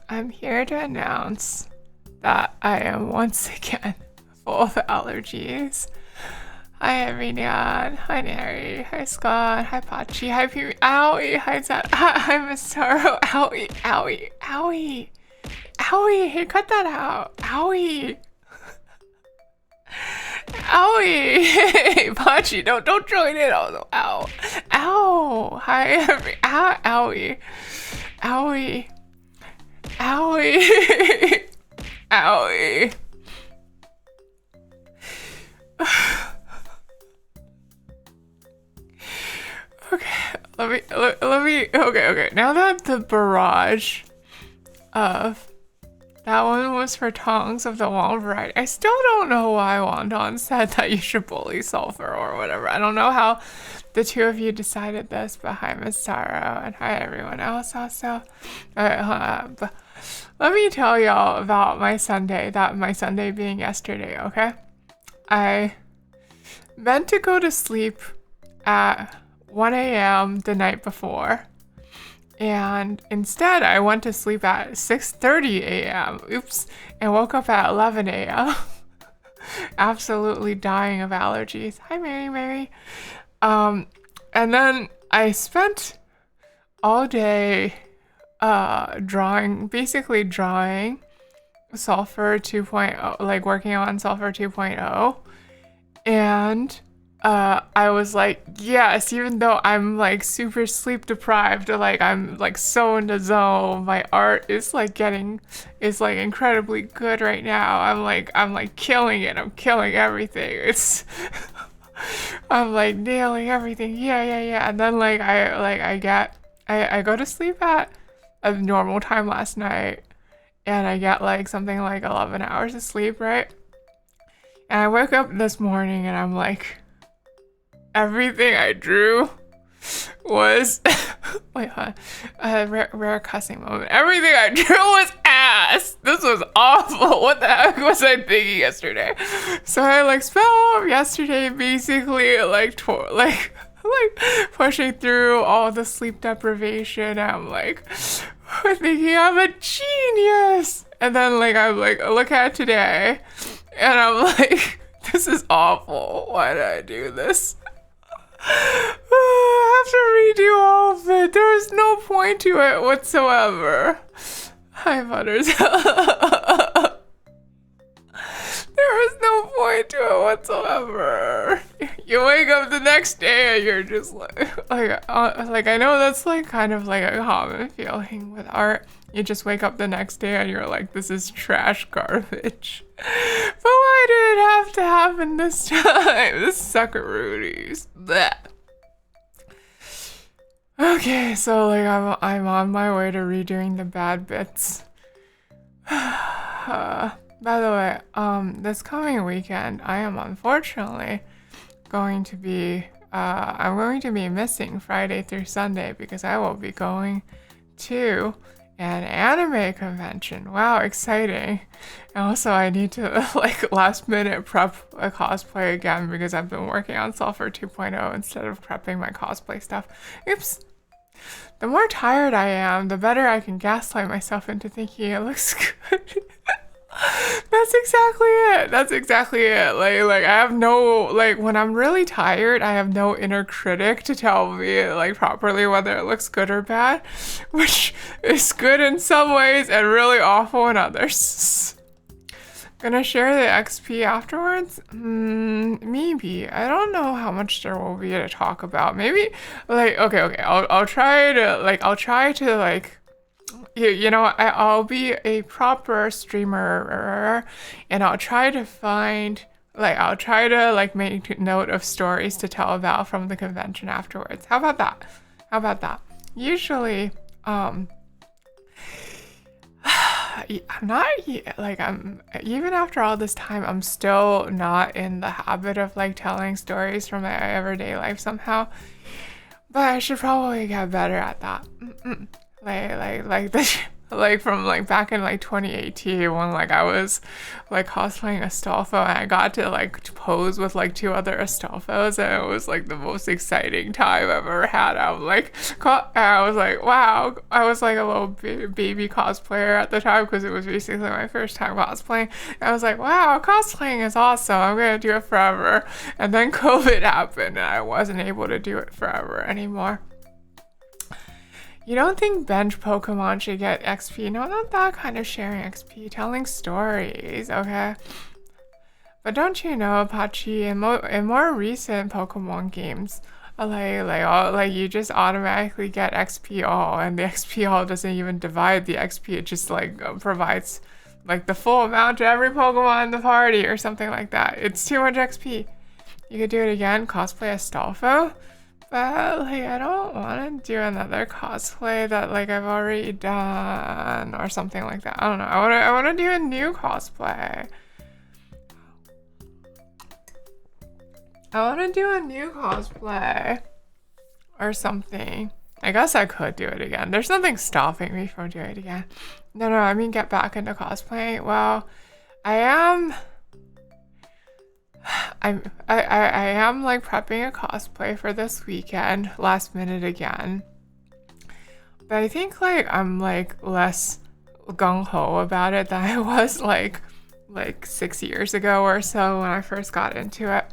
I'm here to announce that I am once again full of allergies. Hi everyone. Hi Neri. Hi Scott. Hi Pachi. Hi Pee. Owie. Hi Zed. Hi Miss Sorrow. Owie. Owie. Owie. Owie. Hey, cut that out. Owie. Owie. Hey, Pachi. Don't join in. Oh, no. Ow. Ow. Hi ow. Owie. Owie. Owie. Owie. Okay, okay. Now that the barrage of that one was for tongues of the wrong variety, I still don't know why Wandon said that you should bully sulfur or whatever. I don't know how the two of you decided this, but hi Miss Taro and hi everyone else also. But let me tell y'all about my Sunday, my Sunday being yesterday, okay? I meant to go to sleep at 1 a.m. the night before, and instead I went to sleep at 6:30 a.m. Oops, and woke up at 11 a.m. Absolutely dying of allergies. Hi Mary. And then I spent all day basically drawing Sulfur 2.0, like working on Sulfur 2.0, and I was like, yes, even though I'm like super sleep deprived, like I'm like so in the zone, my art is like incredibly good right now. I'm like killing it. I'm killing everything. It's I'm like nailing everything. Yeah. And then I go to sleep at a normal time last night, and I get like something like 11 hours of sleep, right? And I wake up this morning and I'm like, everything I drew was wait, hold on. Rare cussing moment. Everything I drew was ass. This was awful. What the heck was I thinking yesterday? So I like spent all of yesterday basically like pushing through all the sleep deprivation. I'm like thinking I'm a genius. And then like I look at it today and I'm like, this is awful. Why did I do this? I have to redo all of it. There was no point to it whatsoever. Hi, Butters. There was no point to it whatsoever. You wake up the next day and you're just like I know that's like kind of like a common feeling with art. You just wake up the next day and you're like, this is trash garbage. But why did it have to happen this time? This suckaroonies. Blech. Okay, so like I'm on my way to redoing the bad bits. By the way, this coming weekend, I am unfortunately going to be I'm going to be missing Friday through Sunday because I will be going to an anime convention. Wow, exciting. And also I need to like last minute prep a cosplay again because I've been working on Sulfur 2.0 instead of prepping my cosplay stuff. Oops. The more tired I am, the better I can gaslight myself into thinking it looks good. That's exactly it. Like I have no, like when I'm really tired, I have no inner critic to tell me like properly whether it looks good or bad, which is good in some ways and really awful in others. Gonna share the XP afterwards? Maybe. I don't know how much there will be to talk about. Maybe like okay. I'll try to like you know, I'll be a proper streamer and I'll try to make note of stories to tell about from the convention afterwards. How about that? Usually, I'm not like I'm even after all this time, I'm still not in the habit of like telling stories from my everyday life somehow. But I should probably get better at that. like from like back in like 2018 when like I was like cosplaying Astolfo and I got to like to pose with like 2 other Astolfos and it was like the most exciting time I've ever had. I was like, wow. I was like a little baby cosplayer at the time because it was basically my first time cosplaying. I was like, wow, cosplaying is awesome. I'm gonna do it forever. And then COVID happened and I wasn't able to do it forever anymore. You don't think bench Pokemon should get XP? No, not that kind of sharing XP. Telling stories, okay? But don't you know, Apache, in more recent Pokemon games, like you just automatically get XP all, and the XP all doesn't even divide the XP. It just like provides like the full amount to every Pokemon in the party or something like that. It's too much XP. You could do it again. Cosplay Astolfo. But like I don't want to do another cosplay that like I've already done or something like that. I don't know. I want to do a new cosplay. I want to do a new cosplay or something. I guess I could do it again. There's nothing stopping me from doing it again. No, I mean get back into cosplay. Well, I am like prepping a cosplay for this weekend, last minute again. But I think like I'm like less gung-ho about it than I was like 6 years ago or so when I first got into it.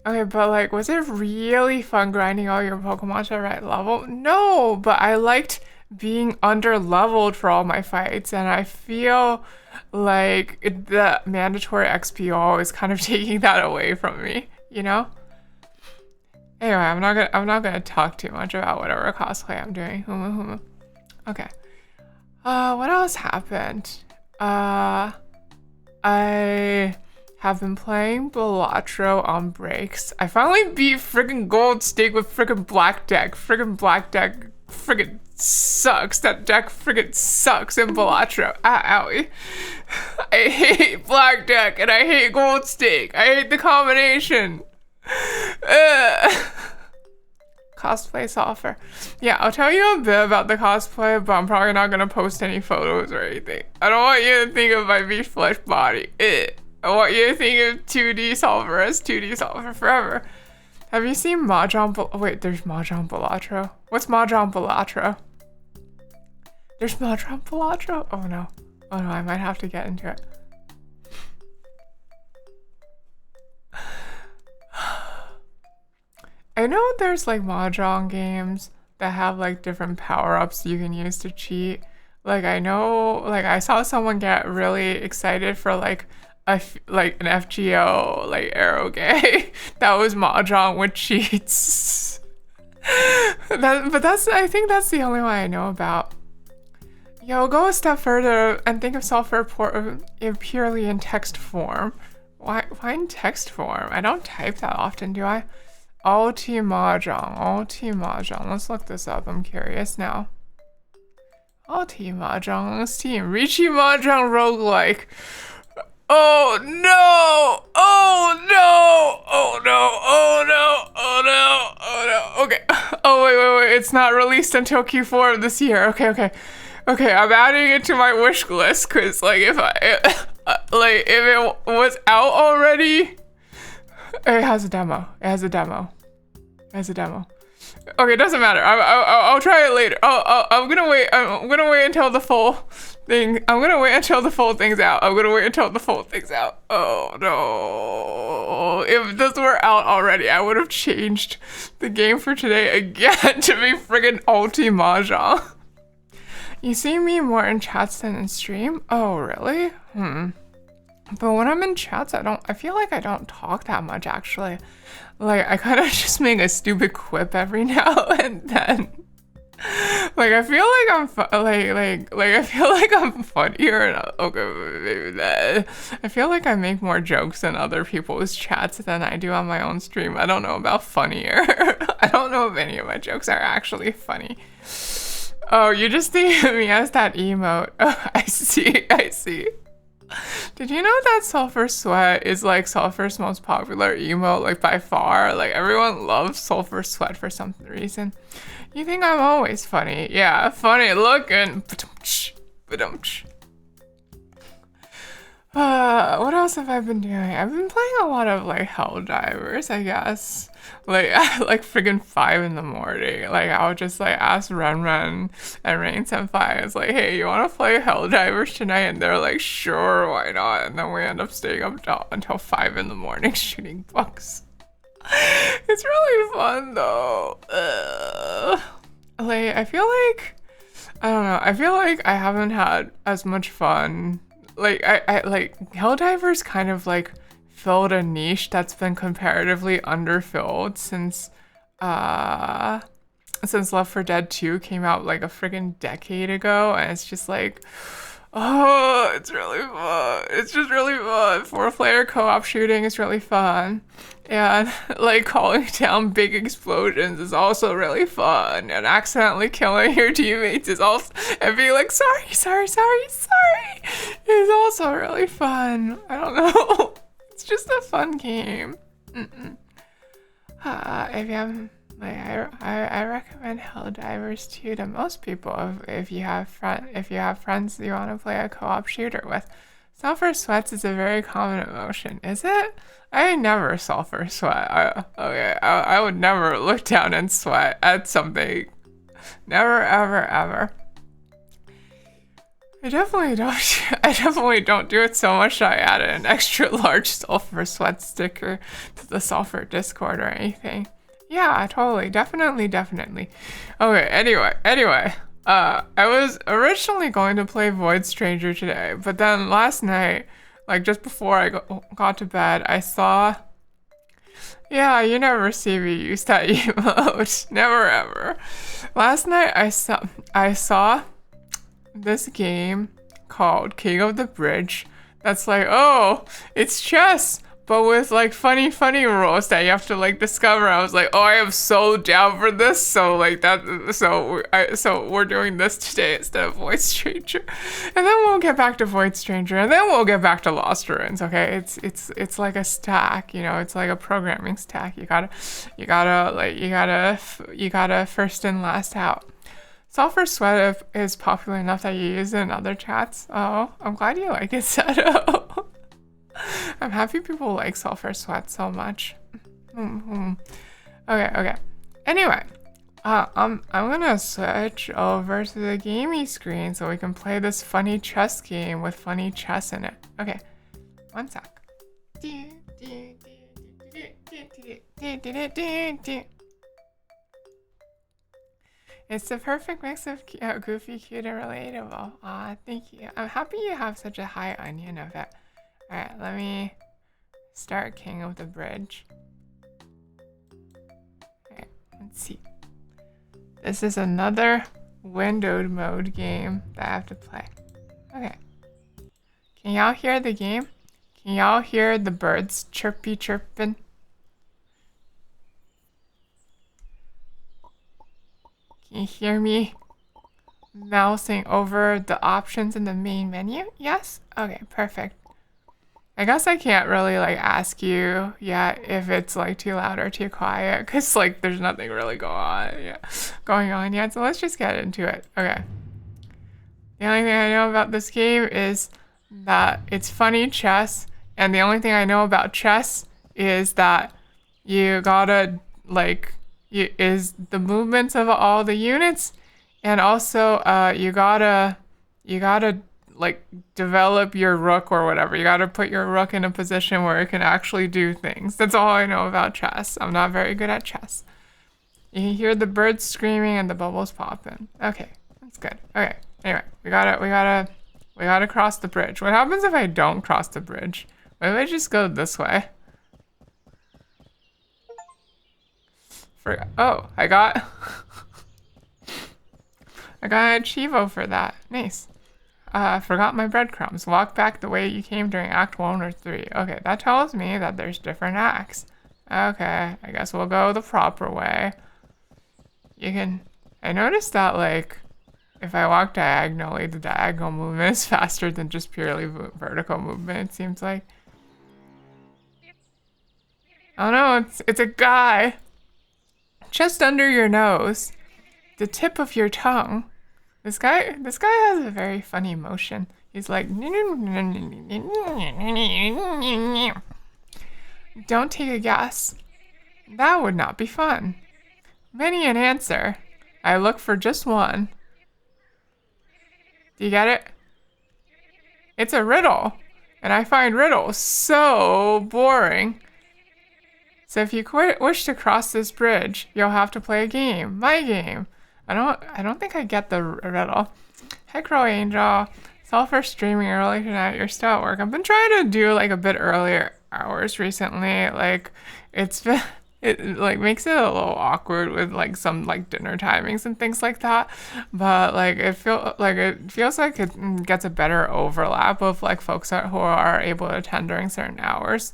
Okay, but like was it really fun grinding all your Pokemon to the right level? No, but I liked being under-leveled for all my fights, and I feel like the mandatory XP is kind of taking that away from me, you know? Anyway, I'm not gonna talk too much about whatever cosplay I'm doing. Okay. What else happened? I have been playing Balatro on breaks. I finally beat friggin' Gold Stake with friggin' Black Deck. Friggin' Black Deck friggin' sucks. That deck friggin' sucks in Balatro. Owie. I hate Black Deck and I hate Gold Stake. I hate the combination. Cosplay software. Yeah, I'll tell you a bit about the cosplay, but I'm probably not gonna post any photos or anything. I don't want you to think of my beef flesh body. I want you to think of 2D Solver as 2D Solver forever. Have you seen Mahjong wait, there's Mahjong Balatro. What's Mahjong Balatro? There's Mahjong Balatro? Oh no, I might have to get into it. I know there's like Mahjong games that have like different power-ups you can use to cheat. Like I know, like I saw someone get really excited for like an FGO like arrow gay that was Mahjong with cheats. I think that's the only one I know about. Yo, go a step further and think of software purely in text form. Why in text form? I don't type that often, do I? Ulti Mahjong. Let's look this up. I'm curious now. Ulti Mahjong Steam. Riichi Mahjong roguelike. Oh no! Oh no! Oh no! Oh no! Oh no! Oh no! Okay. Oh wait. It's not released until Q4 of this year. Okay. I'm adding it to my wish list because like if it was out already, it has a demo. Okay, it doesn't matter. I'll try it later. I'm gonna wait. I'm gonna wait until the full thing. I'm gonna wait until the full thing's out. Oh no! If this were out already, I would have changed the game for today again to be friggin' Ulti Mahjong. You see me more in chats than in stream? Oh really? But when I'm in chats, I feel like I don't talk that much actually. Like I kind of just make a stupid quip every now and then. Like I feel like I'm funnier and okay, maybe that. I feel like I make more jokes in other people's chats than I do on my own stream. I don't know about funnier. I don't know if any of my jokes are actually funny. Oh, you just think of me as that emote. Oh, I see. Did you know that Sulfur Sweat is like Sulfur's most popular emote, like by far? Like everyone loves Sulfur Sweat for some reason. You think I'm always funny? Yeah, funny looking. What else have I been doing? I've been playing a lot of like Helldivers, I guess. Like at like friggin' 5 in the morning. Like I would just like ask Ren and Rain Senpai. I was like, hey, you wanna play Helldivers tonight? And they're like, sure, why not? And then we end up staying up until 5 in the morning shooting bugs. It's really fun though. Like I feel like I don't know. I feel like I haven't had as much fun. Like I like Helldivers kind of like filled a niche that's been comparatively underfilled since Left 4 Dead 2 came out like a friggin' decade ago, and it's just like, oh, it's really fun. It's just really fun. 4-player co-op shooting is really fun. And like calling down big explosions is also really fun. And accidentally killing your teammates is also, and being like, sorry, is also really fun. I don't know. It's just a fun game. If you have, like, I recommend Helldivers 2 to most people if you have friends you want to play a co-op shooter with. Sulfur Sweats is a very common emotion, is it? I never sulfur sweat. I would never look down and sweat at something. Never, ever, ever. I definitely don't do it so much that I added an extra large sulfur sweat sticker to the sulfur Discord or anything. Yeah, totally. Definitely. Okay, anyway. I was originally going to play Void Stranger today, but then last night, like just before I got to bed, I saw... Yeah, you never see me use that emote. Never ever. Last night I saw this game called King of the Bridge that's like, oh, it's chess, but with like funny rules that you have to like discover. I was like, oh, I am so down for this. So like that, so we're doing this today instead of Void Stranger, and then we'll get back to Void Stranger, and then we'll get back to Lost Ruins. Okay, it's like a stack, you know, it's like a programming stack. You gotta first in last out. Sulfur Sweat is popular enough that you use it in other chats. Oh, I'm glad you like it, Seto. I'm happy people like Sulfur Sweat so much. Okay. Anyway, I'm gonna switch over to the gamey screen so we can play this funny chess game with funny chess in it. Okay, one sec. It's the perfect mix of goofy, cute, and relatable. Aw, thank you. I'm happy you have such a high onion of it. Alright, let me start King of the Bridge. Alright, let's see. This is another windowed mode game that I have to play. Okay. Can y'all hear the game? Can y'all hear the birds chirping? Can you hear me mousing over the options in the main menu? Yes? Okay, perfect. I guess I can't really like ask you yet if it's like too loud or too quiet, because like there's nothing really going on yet. So let's just get into it. Okay. The only thing I know about this game is that it's funny chess, and the only thing I know about chess is that you gotta like is the movements of all the units, and also you gotta like develop your rook or whatever. You gotta put your rook in a position where it can actually do things. That's all I know about chess. I'm not very good at chess. You can hear the birds screaming and the bubbles popping. Okay, that's good. Okay, anyway, we gotta cross the bridge. What happens if I don't cross the bridge? What if I just go this way? Oh, I got an Chivo for that. Nice. Forgot my breadcrumbs. Walk back the way you came during Act 1 or 3. Okay, that tells me that there's different acts. Okay, I guess we'll go the proper way. I noticed that, like, if I walk diagonally, the diagonal movement is faster than just purely vertical movement, it seems like. Oh no, it's a guy. Just under your nose. The tip of your tongue. This guy has a very funny motion. He's like, don't take a guess. That would not be fun. Many an answer. I look for just one. Do you get it? It's a riddle. And I find riddles so boring. So if you wish to cross this bridge, you'll have to play a game. My game. I don't think I get the riddle. Hey, Crow Angel. Saw first streaming early tonight. You're still at work. I've been trying to do like a bit earlier hours recently. Like it's been, it like makes it a little awkward with like some like dinner timings and things like that. But like it feels like it gets a better overlap of like folks who are able to attend during certain hours.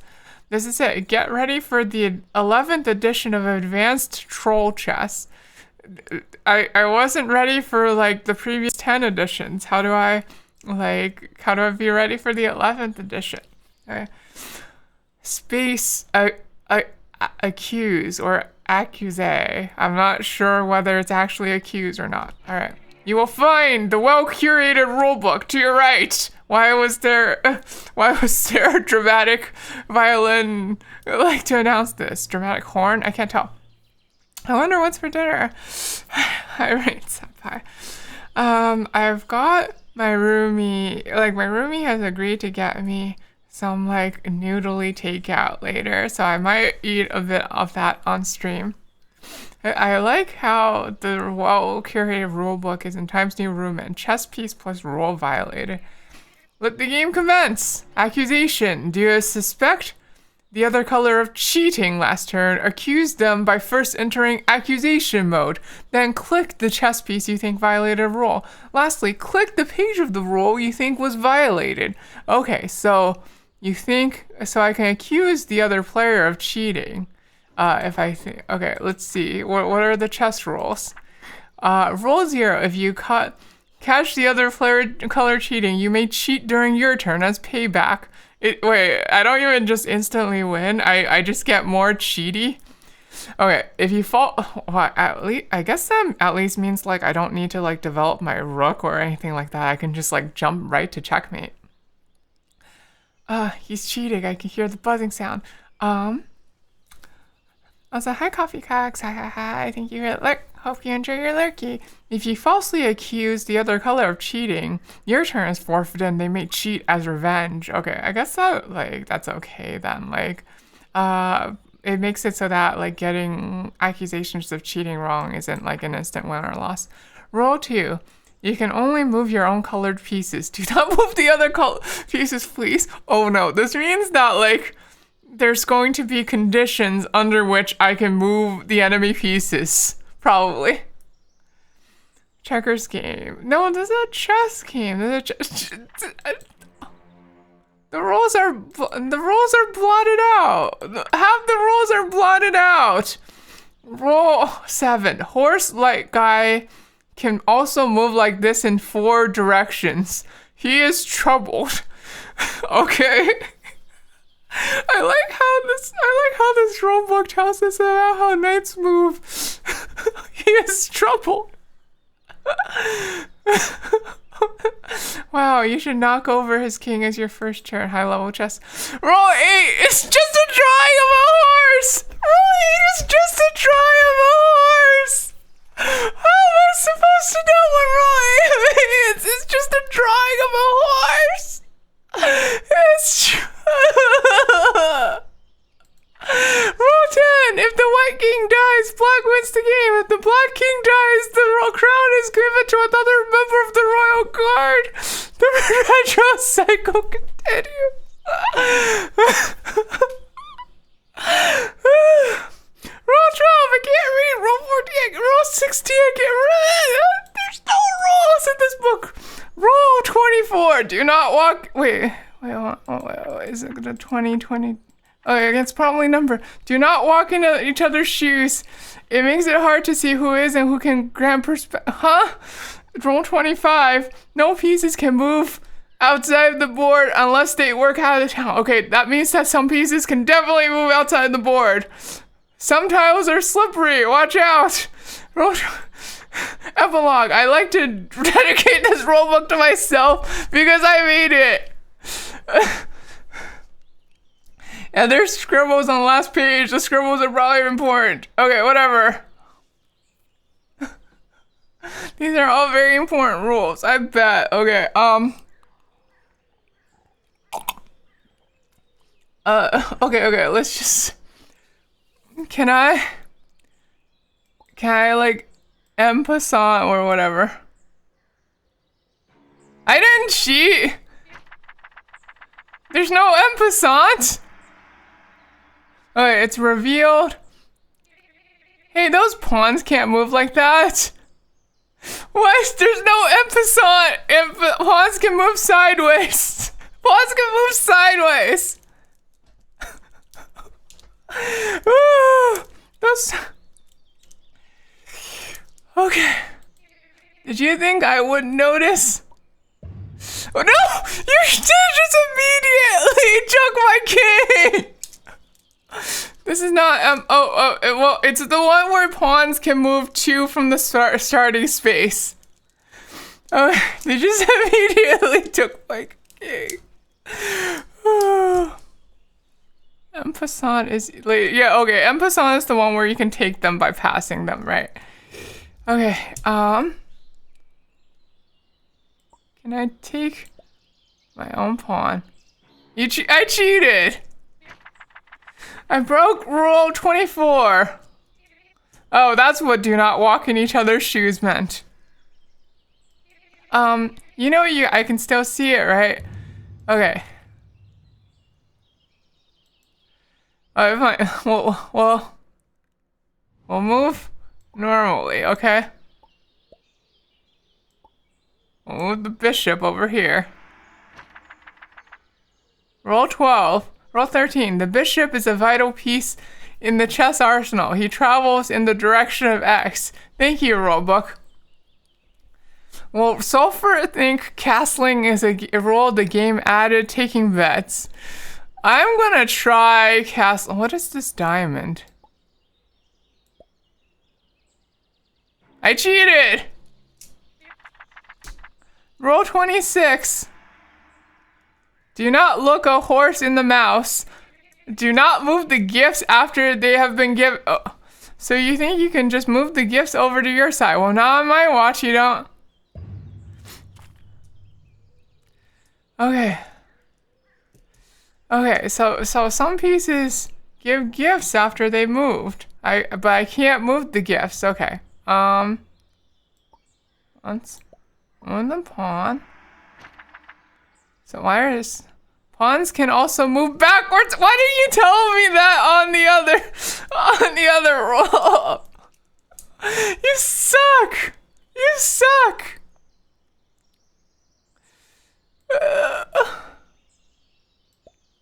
This is it. Get ready for the 11th edition of Advanced Troll Chess. I wasn't ready for like the previous 10 editions. How do I be ready for the 11th edition? Okay. Space accuse or accuse. I'm not sure whether it's actually accuse or not. All right. You will find the well-curated rulebook to your right. Why was there a dramatic violin like to announce this? Dramatic horn? I can't tell. I wonder what's for dinner. All right, Senpai. I've got my roomie. Like my roomie has agreed to get me some like noodly takeout later, so I might eat a bit of that on stream. I like how the well-curated rulebook is in Times New Roman. Chess piece plus rule violated. Let the game commence. Accusation. Do you suspect the other color of cheating last turn? Accuse them by first entering accusation mode. Then click the chess piece you think violated a rule. Lastly, click the page of the rule you think was violated. Okay, so you think, so I can accuse the other player of cheating. If I think, okay, let's see. What are the chess rules? Rule 0, if you catch the other player color cheating, you may cheat during your turn as payback. Wait, I don't even just instantly win. I just get more cheaty. Okay, if you fall, well, I guess that at least means like I don't need to like develop my rook or anything like that. I can just like jump right to checkmate. He's cheating. I can hear the buzzing sound. Also, hi, Coffee Cocks. Hi. Thank you for lurk. Hope you enjoy your lurky. If you falsely accuse the other color of cheating, your turn is forfeited and they may cheat as revenge. Okay, I guess that's okay then. Like, it makes it so that like getting accusations of cheating wrong isn't like an instant win or loss. Rule 2. You can only move your own colored pieces. Do not move the other pieces, please. Oh no, this means that like there's going to be conditions under which I can move the enemy pieces. Probably. Checkers game. No, this is a chess game. The rules are blotted out. Half the rules are blotted out. Rule 7. Horse-like guy can also move like this in 4 directions. He is troubled. Okay. I like how this rulebook tells us about how knights move. He is troubled. Wow, you should knock over his king as your first turn. High level chess. Rule 8 is just a drawing of a horse. Rule 8 is just a drawing of a horse. How am I supposed to know what rule 8 is? It's just a drawing of a horse. It's Rule 10. If the white king dies, black wins the game. If the black king dies, the royal crown is given to another member of the royal guard. The retro cycle continues. Rule 12. I can't read. Rule 14. Rule 16. I can't read. There's no rules in this book. Rule 24. Do not walk. Wait. Is it the 2020? Okay, it's probably number. Do not walk into each other's shoes. It makes it hard to see who is and who can grant perspective. Huh? Roll 25. No pieces can move outside the board unless they work out of town. Okay, that means that some pieces can definitely move outside the board. Some tiles are slippery. Watch out. Epilogue. I like to dedicate this rulebook to myself because I made it. And there's scribbles on the last page. The scribbles are probably important. Okay, whatever. These are all very important rules, I bet. Okay, okay, let's just... Can I like, en passant or whatever? I didn't cheat! There's no en passant! Okay, it's revealed. Hey, those pawns can't move like that. What? There's no en passant! Pawns can move sideways! Pawns can move sideways! Those... Okay. Did you think I wouldn't notice? Oh no! You just immediately took my king! This is not, well, it's the one where pawns can move 2 from the starting space. Oh, they just immediately took my king. En passant is, yeah, okay, en passant is the one where you can take them by passing them, right? Okay, can I take my own pawn? I cheated! I broke rule 24. Oh, that's what do not walk in each other's shoes meant. You know I can still see it, right? Okay. Alright, fine. We'll move normally, okay? We'll move the bishop over here. Roll 12. Roll 13. The bishop is a vital piece in the chess arsenal. He travels in the direction of X. Thank you, rulebook. Well, Sulfur think castling is a role the game added, taking bets. I'm gonna try castle. What is this diamond? I cheated! Roll 26. Do not look a horse in the mouse. Do not move the gifts after they have been given. Oh. So you think you can just move the gifts over to your side? Well, not on my watch, you don't. Okay. Okay, so some pieces give gifts after they moved. But I can't move the gifts. Okay. Let's move the pawn. So why is pawns can also move backwards? Why didn't you tell me that on the other roll? You suck. You suck.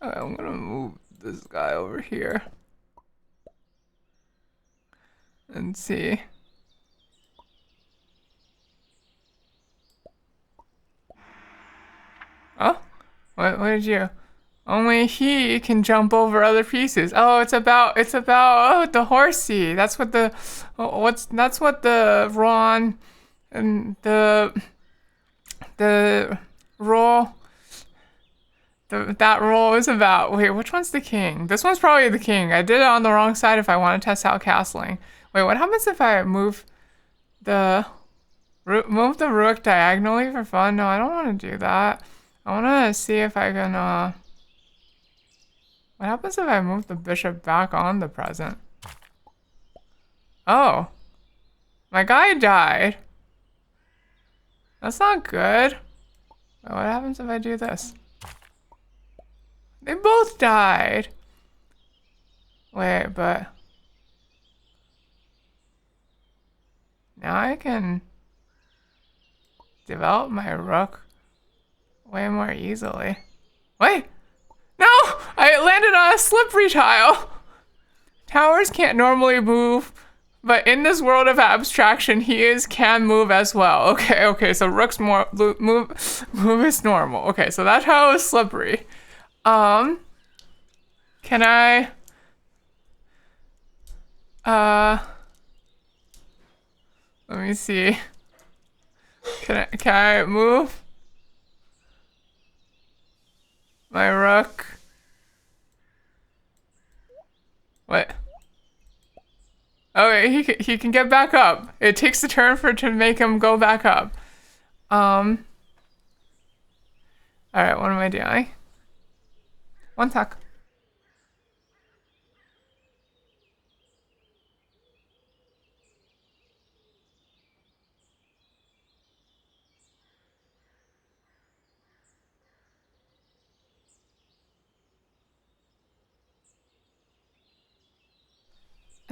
I'm gonna move this guy over here and see. Oh, what did you? Only he can jump over other pieces. Oh, it's about the horsey. That's what the Ron and the roll. That roll is about. Wait, which one's the king? This one's probably the king. I did it on the wrong side if I want to test out castling. Wait, what happens if I move the rook diagonally for fun? No, I don't want to do that. I want to see if I can, what happens if I move the bishop back on the present? Oh. My guy died. That's not good. Wait, what happens if I do this? They both died. Wait, but... Now I can develop my rook way more easily. Wait! No! I landed on a slippery tile! Towers can't normally move But in this world of abstraction, can move as well. Okay, so rook's move is normal. Okay, so that tile is slippery. Can I let me see. Can I move my rook? What? Oh, he can get back up. It takes a turn to make him go back up. All right, what am I doing? One sec.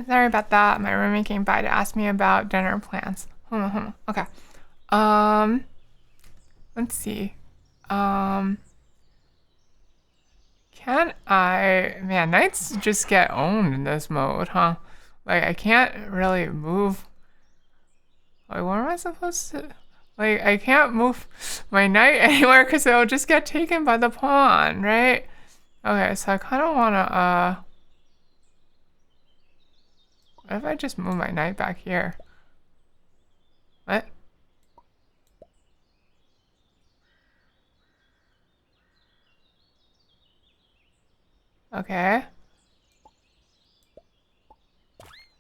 Sorry about that. My roommate came by to ask me about dinner plans. Okay. Let's see. Can I... Man, knights just get owned in this mode, huh? Like, I can't really move... Like, what am I supposed to... Like, I can't move my knight anywhere because it'll just get taken by the pawn, right? Okay, so I kind of want to, what if I just move my knight back here? What? Okay.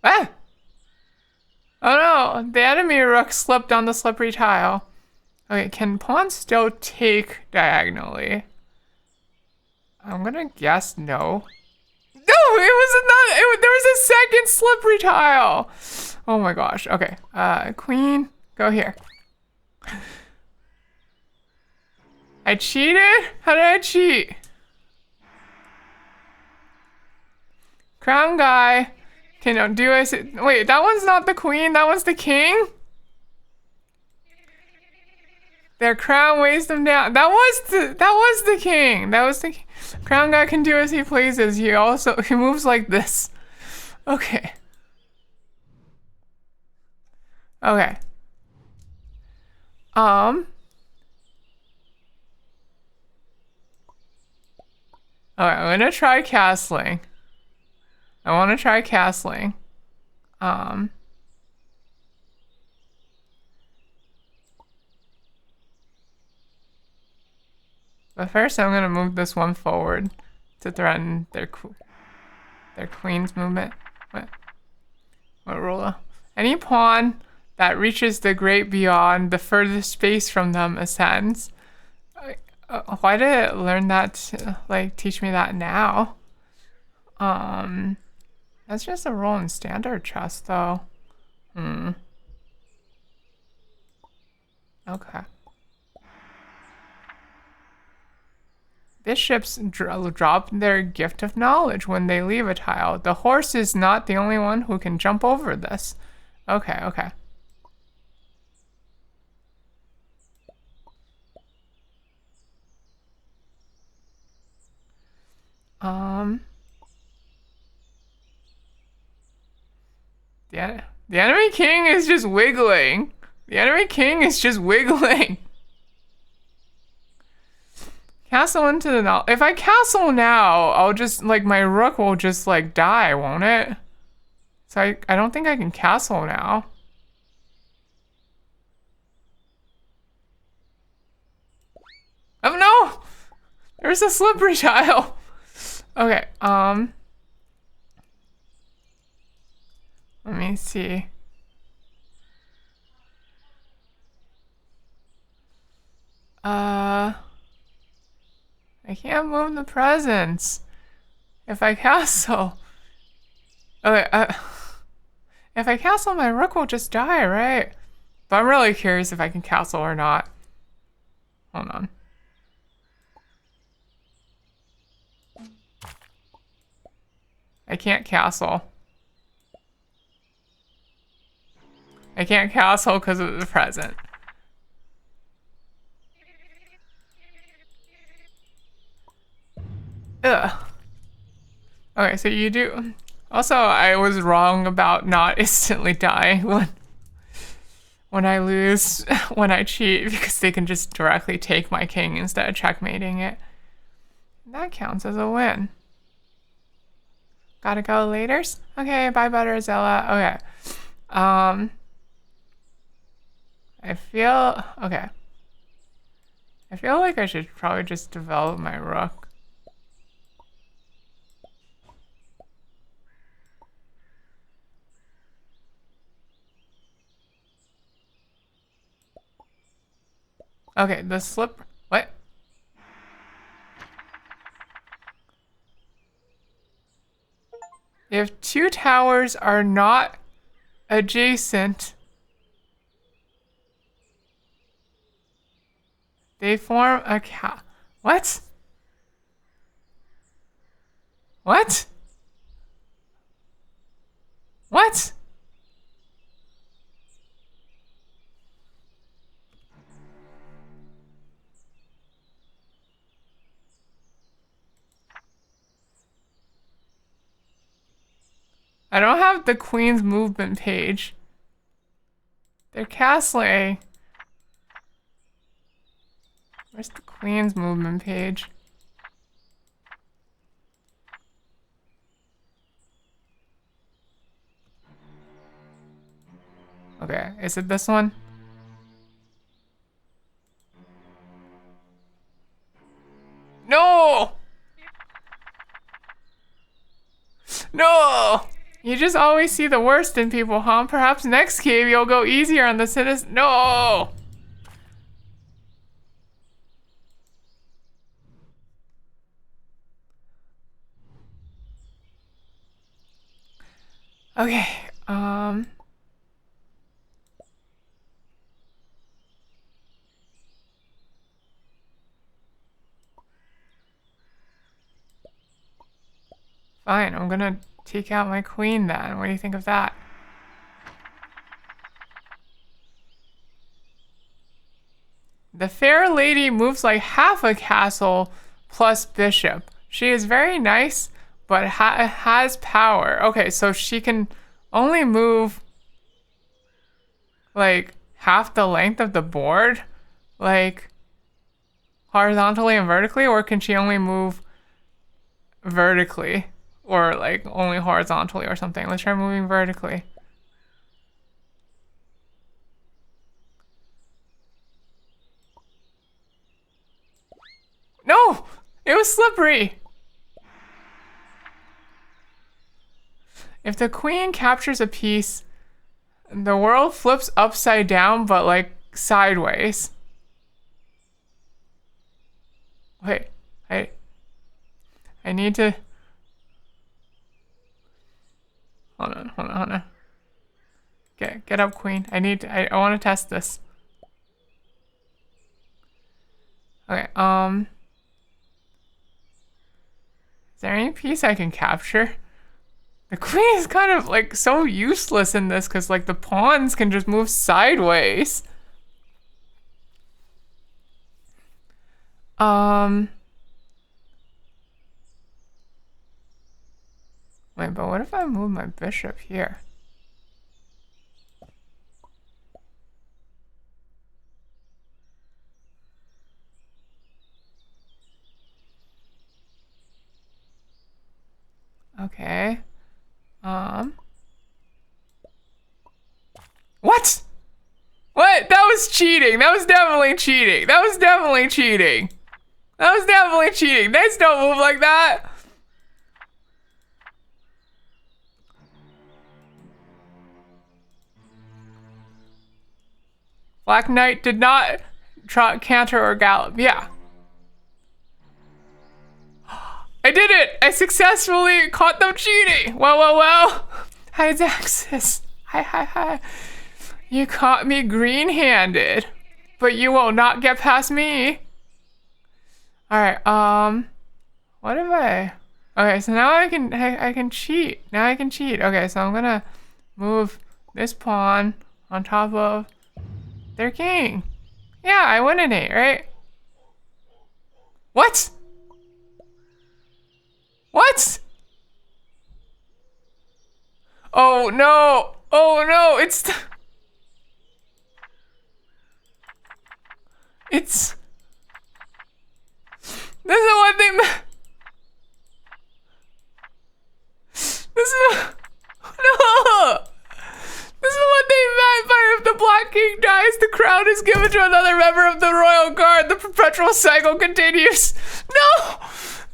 Ah! Oh no! The enemy rook slipped on the slippery tile. Okay, can pawns still take diagonally? I'm gonna guess no. No, it was not. There was a second slippery tile. Oh my gosh. Okay. Queen, go here. I cheated? How did I cheat? Crown guy. Can do I say, wait, that one's not the queen, that one's the king? Their crown weighs them down. That was the king. That was the king. Crown guy can do as he pleases. He moves like this. Okay. Okay. Okay, I'm gonna try castling. I want to try castling. But first I'm gonna move this one forward to threaten their queen's movement. What ruler? Any pawn that reaches the great beyond, the furthest space from them ascends. Why did it learn that? Like teach me that now? That's just a rule in standard chess, though. Okay. Bishops drop their gift of knowledge when they leave a tile. The horse is not the only one who can jump over this. Okay, okay. The enemy king is just wiggling. The enemy king is just wiggling. Castle into the null. If I castle now, I'll just, like, my rook will just, like, die, won't it? So I don't think I can castle now. Oh no! There's a slippery tile. Okay, let me see. I can't move the presents. If I castle. Okay, if I castle, my rook will just die, right? But I'm really curious if I can castle or not. Hold on. I can't castle. I can't castle because of the present. Ugh. Okay, so you do... Also, I was wrong about not instantly dying when I lose, when I cheat, because they can just directly take my king instead of checkmating it. That counts as a win. Gotta go laters? Okay, bye Butterzilla. Okay. Okay. I feel like I should probably just develop my rook. Okay, the slip. What? If two towers are not adjacent, they form a What? What? What? I don't have the queen's movement page. They're castling. Where's the queen's movement page? Okay, is it this one? No! No! You just always see the worst in people, huh? Perhaps next game you'll go easier on the citizens. No! Okay, fine, I'm gonna take out my queen then. What do you think of that? The fair lady moves like half a castle plus bishop. She is very nice, but has power. Okay, so she can only move like half the length of the board, like horizontally and vertically, or can she only move vertically or like only horizontally or something? Let's try moving vertically. No, it was slippery. If the queen captures a piece, the world flips upside down, but like sideways. Wait, I need to. Hold on. Get up, queen. I want to test this. Okay, is there any piece I can capture? The queen is kind of like so useless in this because like the pawns can just move sideways. Wait, but what if I move my bishop here? Okay. What? What? That was cheating. That was definitely cheating. That was definitely cheating. That was definitely cheating. Knights don't move like that. Black Knight did not trot, canter, or gallop. Yeah. I did it! I successfully caught them cheating! Well. Hi, Zaxxas. Hi. You caught me green-handed, but you will not get past me. Alright, what if I... Okay, so now I can cheat. Now I can cheat. Okay, so I'm gonna move this pawn on top of their king. Yeah, I win an 8, right? What? What? Oh no! Oh no! It's. This is what they meant. This is. No! This is what they meant by if the Black King dies, the crown is given to another member of the royal guard. The perpetual cycle continues. No!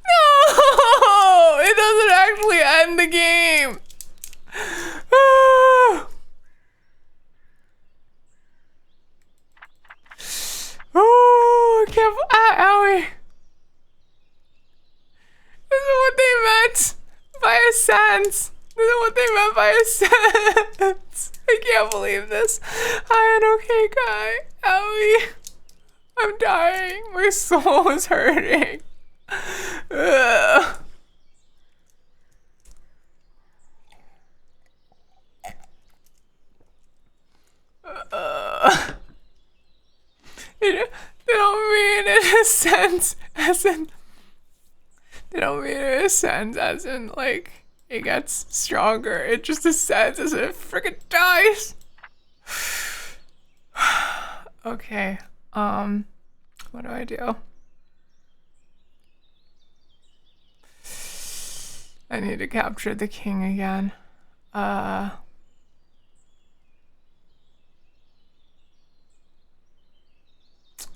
No! It doesn't actually end the game. Oh, I can't. Owie. This is what they meant by a sentence. This is what they meant by a sentence. I can't believe this. Hi, an okay guy. Owie. I'm dying. My soul is hurting. Ugh. They don't mean in a sense as in. They don't mean it in a sense as in like it gets stronger. It just a sense as in it freaking dies. Okay. What do I do? I need to capture the king again.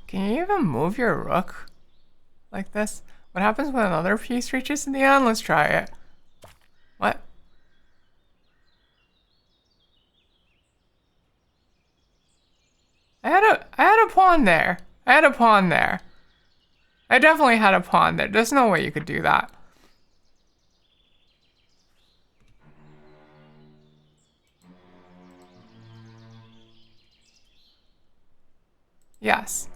Can you even move your rook like this? What happens when another piece reaches in the end? Let's try it. What? I had a pawn there. I had a pawn there. I definitely had a pawn there. There's no way you could do that. Yes.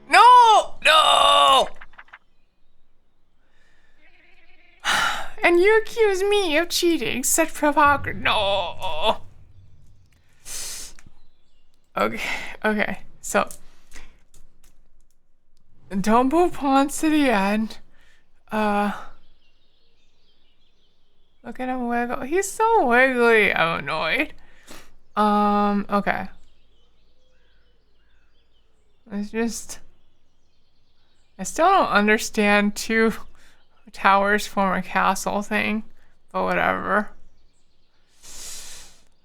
No! No! And you accuse me of cheating. Such hypocrisy. No! Okay. So, don't move pawns to the end. Look at him wiggle. He's so wiggly. I'm annoyed. Okay. It's just... I still don't understand 2 towers form a castle thing, but whatever.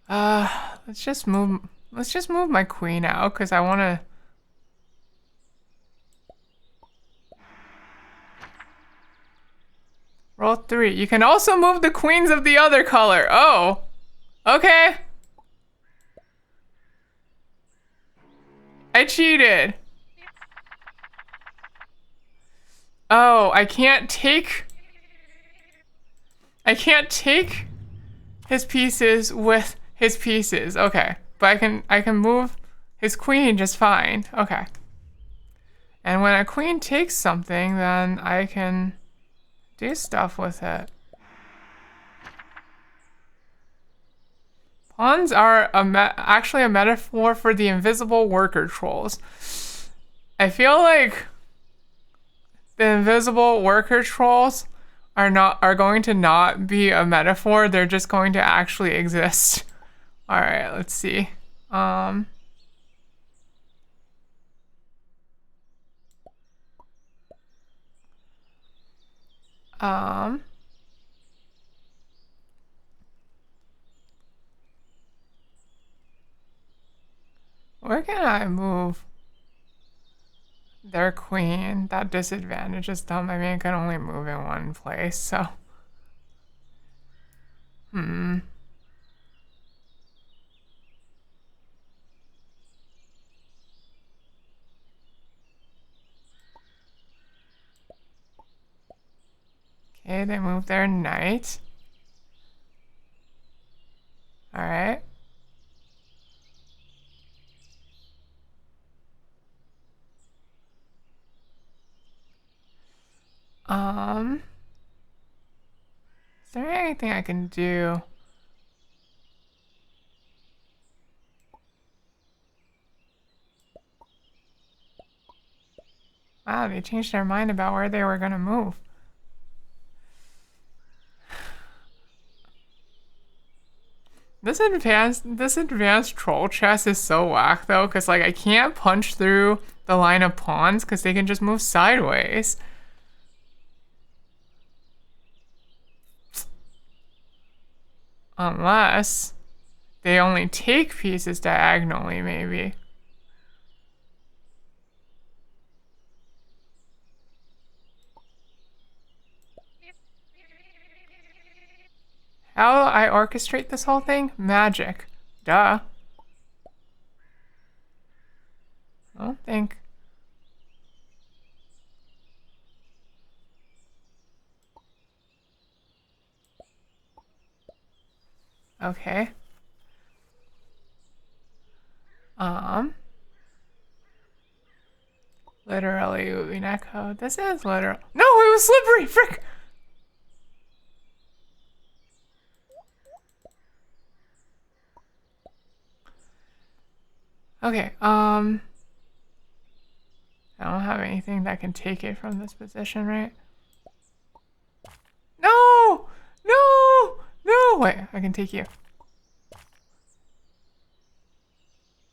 Let's just move my queen out because I want to. Roll 3. You can also move the queens of the other color. Oh, okay. I cheated. Oh, I can't take his pieces with his pieces. Okay, but I can move his queen just fine. Okay. And when a queen takes something, then I can do stuff with it. Pawns are actually a metaphor for the invisible worker trolls. I feel like the invisible worker trolls are going to not be a metaphor. They're just going to actually exist. All right, let's see. Where can I move their queen? That disadvantages them. I mean, I can only move in one place, so. Okay, they move their knight. All right. Is there anything I can do? Wow, they changed their mind about where they were gonna move. This advanced troll chess is so whack though, because like I can't punch through the line of pawns because they can just move sideways. Unless they only take pieces diagonally, maybe. How do I orchestrate this whole thing? Magic. Duh. I don't think. Okay. Literally moving echo. This is literal. No, it was slippery! Frick! Okay, I don't have anything that can take it from this position, right? No! No! No! Wait, I can take you.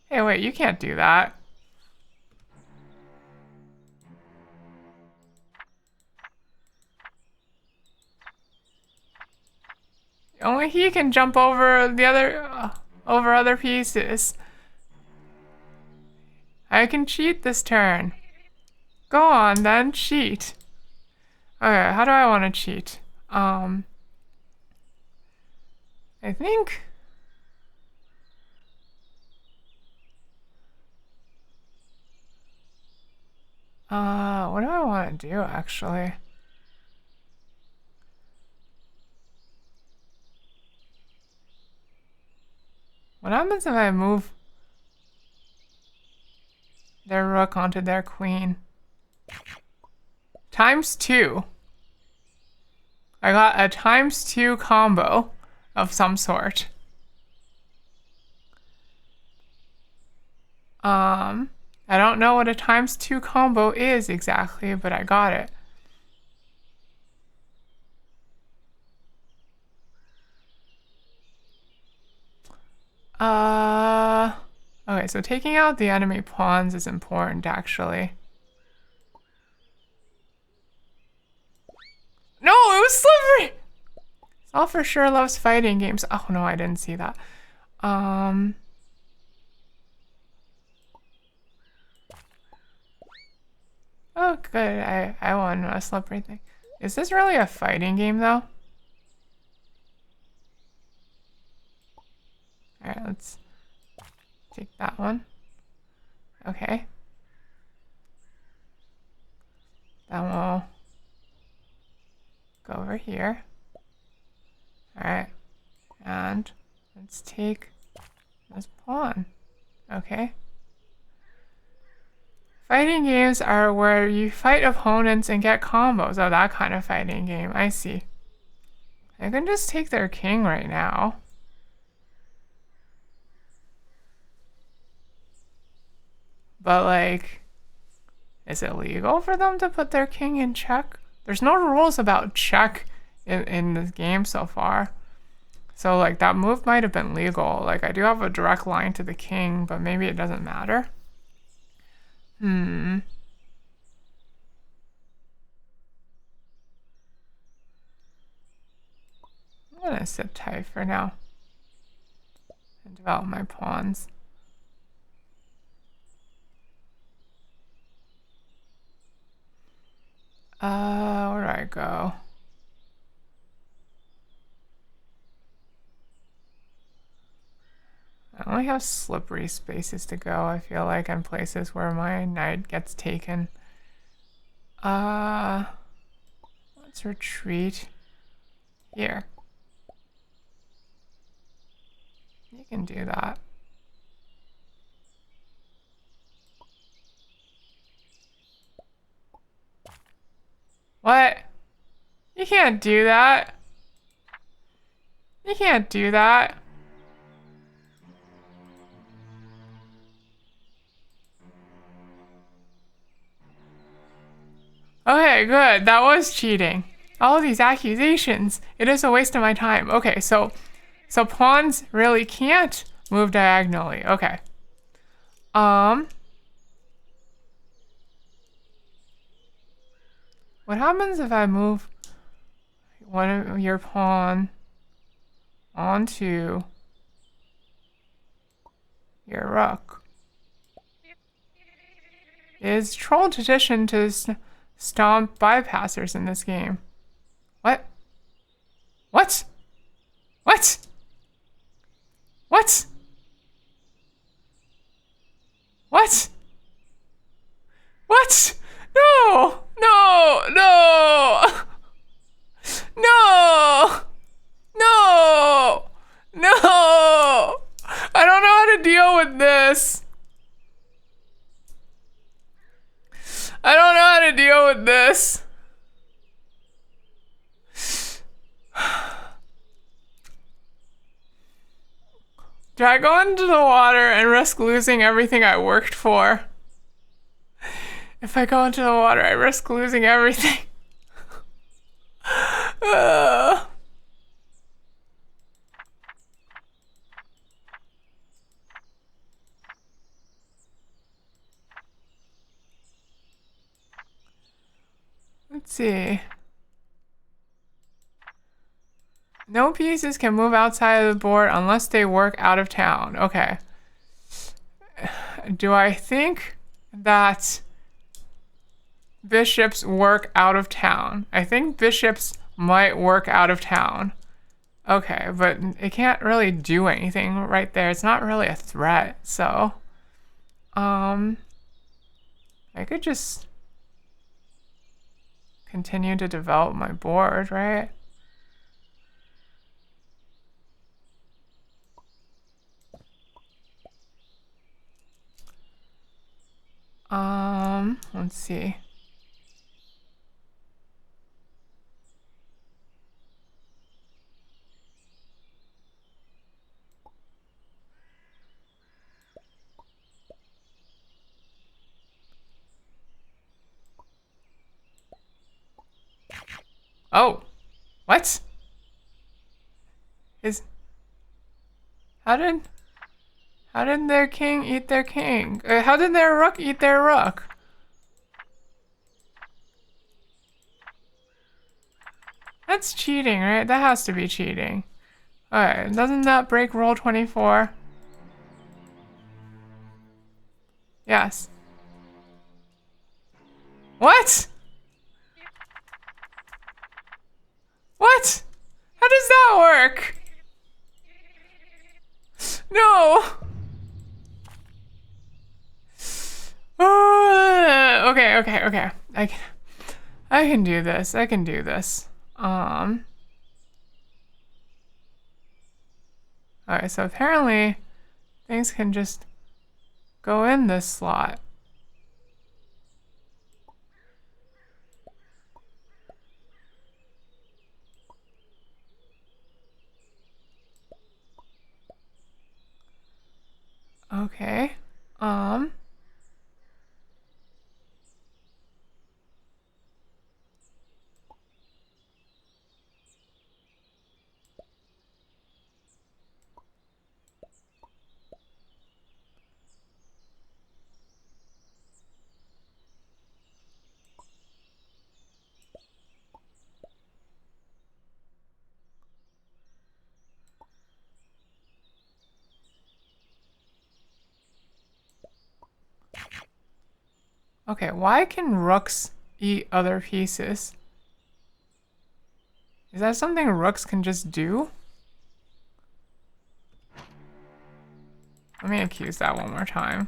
Hey, wait, you can't do that. Only he can jump over the other, over other pieces. I can cheat this turn. Go on then, cheat. Okay, how do I want to cheat? I think... what do I want to do actually? What happens if I move their rook onto their queen? ×2. I got a ×2 combo of some sort. I don't know what a ×2 combo is exactly, but I got it. Okay, so taking out the enemy pawns is important, actually. No, it was slippery! Saul for sure loves fighting games. Oh no, I didn't see that. Oh, good. I won a slippery thing. Is this really a fighting game, though? Alright, let's take that one. Okay. Then we'll go over here. Alright. And let's take this pawn. Okay. Fighting games are where you fight opponents and get combos. Oh, that kind of fighting game. I see. I can just take their king right now. But, like, is it legal for them to put their king in check? There's no rules about check in this game so far. So, like, that move might have been legal. Like, I do have a direct line to the king, but maybe it doesn't matter. I'm gonna sit tight for now and develop my pawns. Where do I go? I only have slippery spaces to go, I feel like, in places where my knight gets taken. Let's retreat here. You can do that. What? You can't do that. You can't do that. Okay, good. That was cheating. All of these accusations. It is a waste of my time. Okay, so So pawns really can't move diagonally. Okay. What happens if I move one of your pawn onto your rook? Is troll tradition to stomp bypassers in this game? What? What? What? What? What? What? No! No! No! No! No! No! I don't know how to deal with this. I don't know how to deal with this. Do I go into the water and risk losing everything I worked for? If I go into the water, I risk losing everything. Let's see. No pieces can move outside of the board unless they work out of town. Okay. Do I think that bishops work out of town? I think bishops might work out of town. Okay, but it can't really do anything right there. It's not really a threat, so I could just continue to develop my board, right? Let's see. Oh, what? How did their king eat their king? How did their rook eat their rook? That's cheating, right? That has to be cheating. Alright, doesn't that break Rule 24? Yes. What? What? How does that work? No! Okay. I can do this. I can do this. Alright, so apparently things can just go in this slot. Okay. Okay, why can rooks eat other pieces? Is that something rooks can just do? Let me accuse that one more time.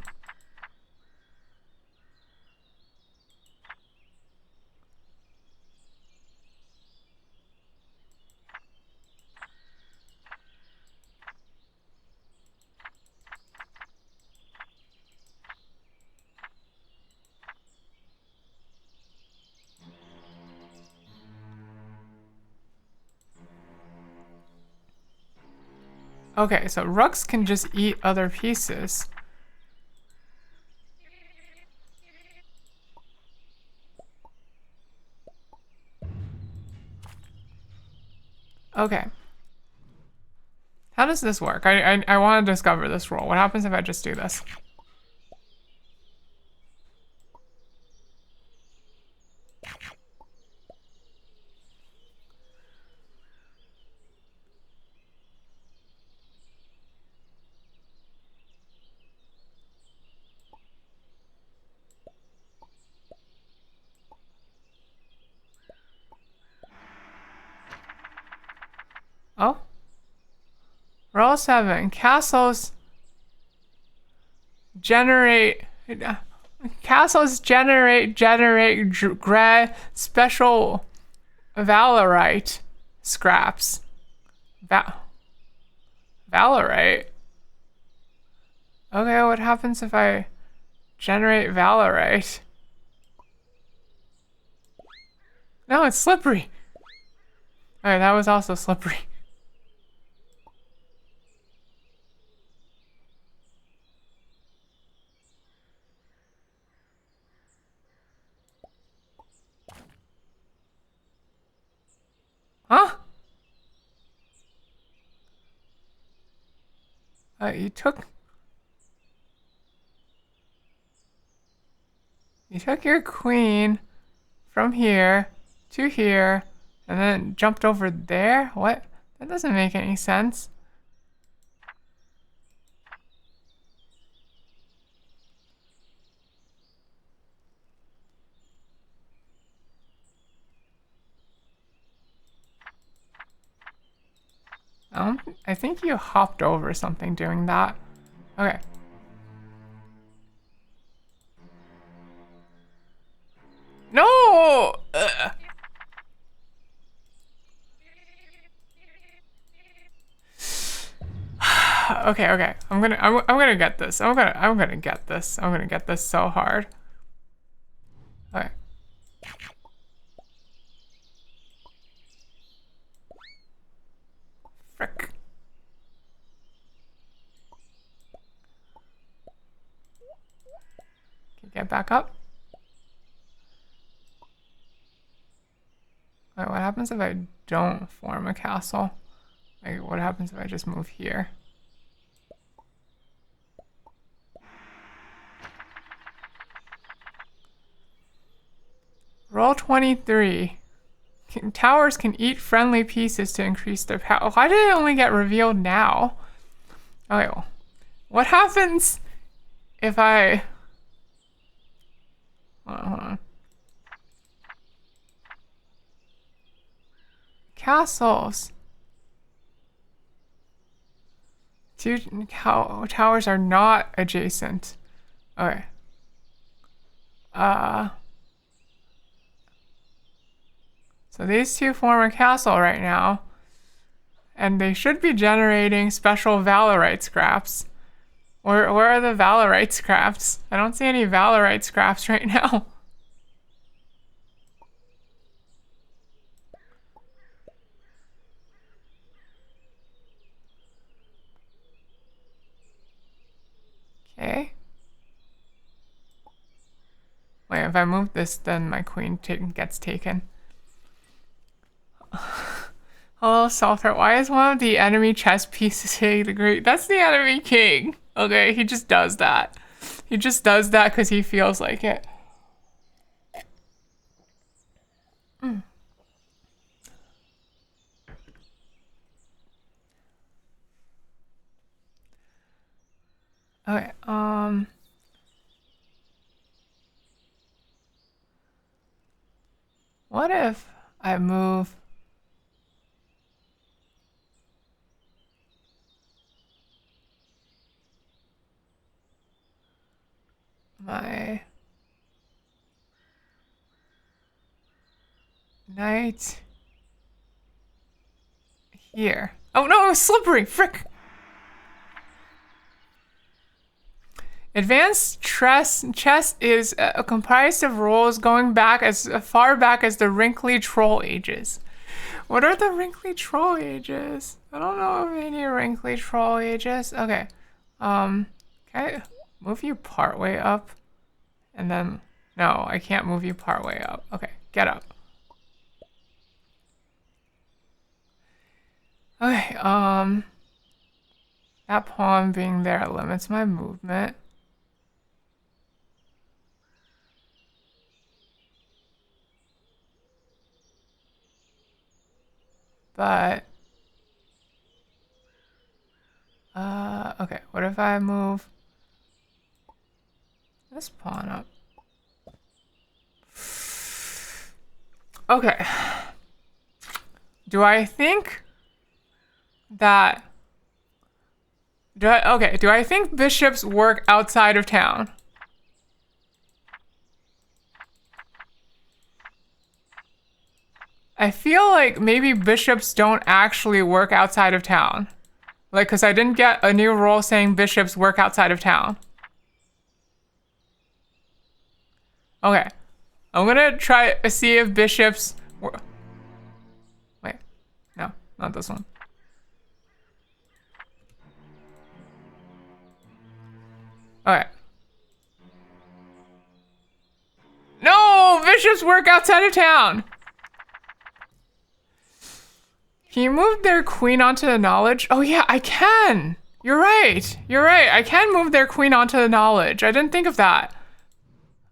Okay, so rooks can just eat other pieces. Okay. How does this work? I want to discover this rule. What happens if I just do this? Oh. Roll 7. Castles generate special Valorite scraps. Valorite? Okay, what happens if I generate Valorite? No, it's slippery. Alright, that was also slippery. Huh? You took your queen from here to here and then jumped over there? What? That doesn't make any sense. I think you hopped over something doing that. Okay. No! Ugh. Okay. I'm gonna get this. I'm gonna get this. I'm gonna get this so hard. Okay. Frick. Get back up. Wait, what happens if I don't form a castle? Like, what happens if I just move here? Roll 23. Towers can eat friendly pieces to increase their power. Why did it only get revealed now? Okay, well, what happens if I... Hold on. Castles. Two towers are not adjacent. Okay. So these two form a castle right now. And they should be generating special Valorite scraps. Where are the Valorite scraps? I don't see any Valorite scraps right now. Okay. Wait, if I move this, then my queen gets taken. Hello, Salter. Why is one of the enemy chess pieces hitting the green? That's the enemy king. Okay, he just does that. He just does that because he feels like it. Okay, what if I move my knight here? Oh no, it's slippery, frick! Advanced chess is comprised of rules going back as far back as the Wrinkly Troll Ages. What are the Wrinkly Troll Ages? I don't know of any Wrinkly Troll Ages. Okay. Okay. Move you partway up. And then... No, I can't move you partway up. Okay, get up. Okay, That pawn being there limits my movement. But okay, what if I move this pawn up? Okay. Do I think that do I think bishops work outside of town? I feel like maybe bishops don't actually work outside of town. Like, because I didn't get a new rule saying bishops work outside of town. Okay. I'm gonna try to see if bishops... Wait. No, not this one. Okay. No! Bishops work outside of town! Can you move their queen onto the knowledge? Oh yeah, I can! You're right. You're right. I can move their queen onto the knowledge. I didn't think of that.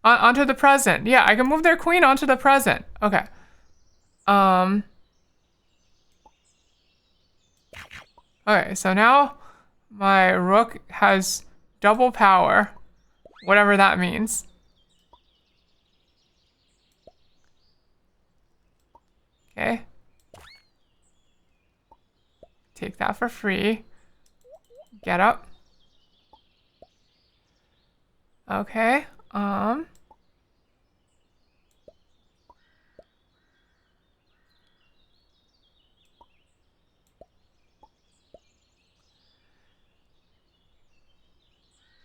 Onto the present. Yeah, I can move their queen onto the present. Okay. Okay, so now my rook has double power. Whatever that means. Okay. Take that for free. Get up. Okay.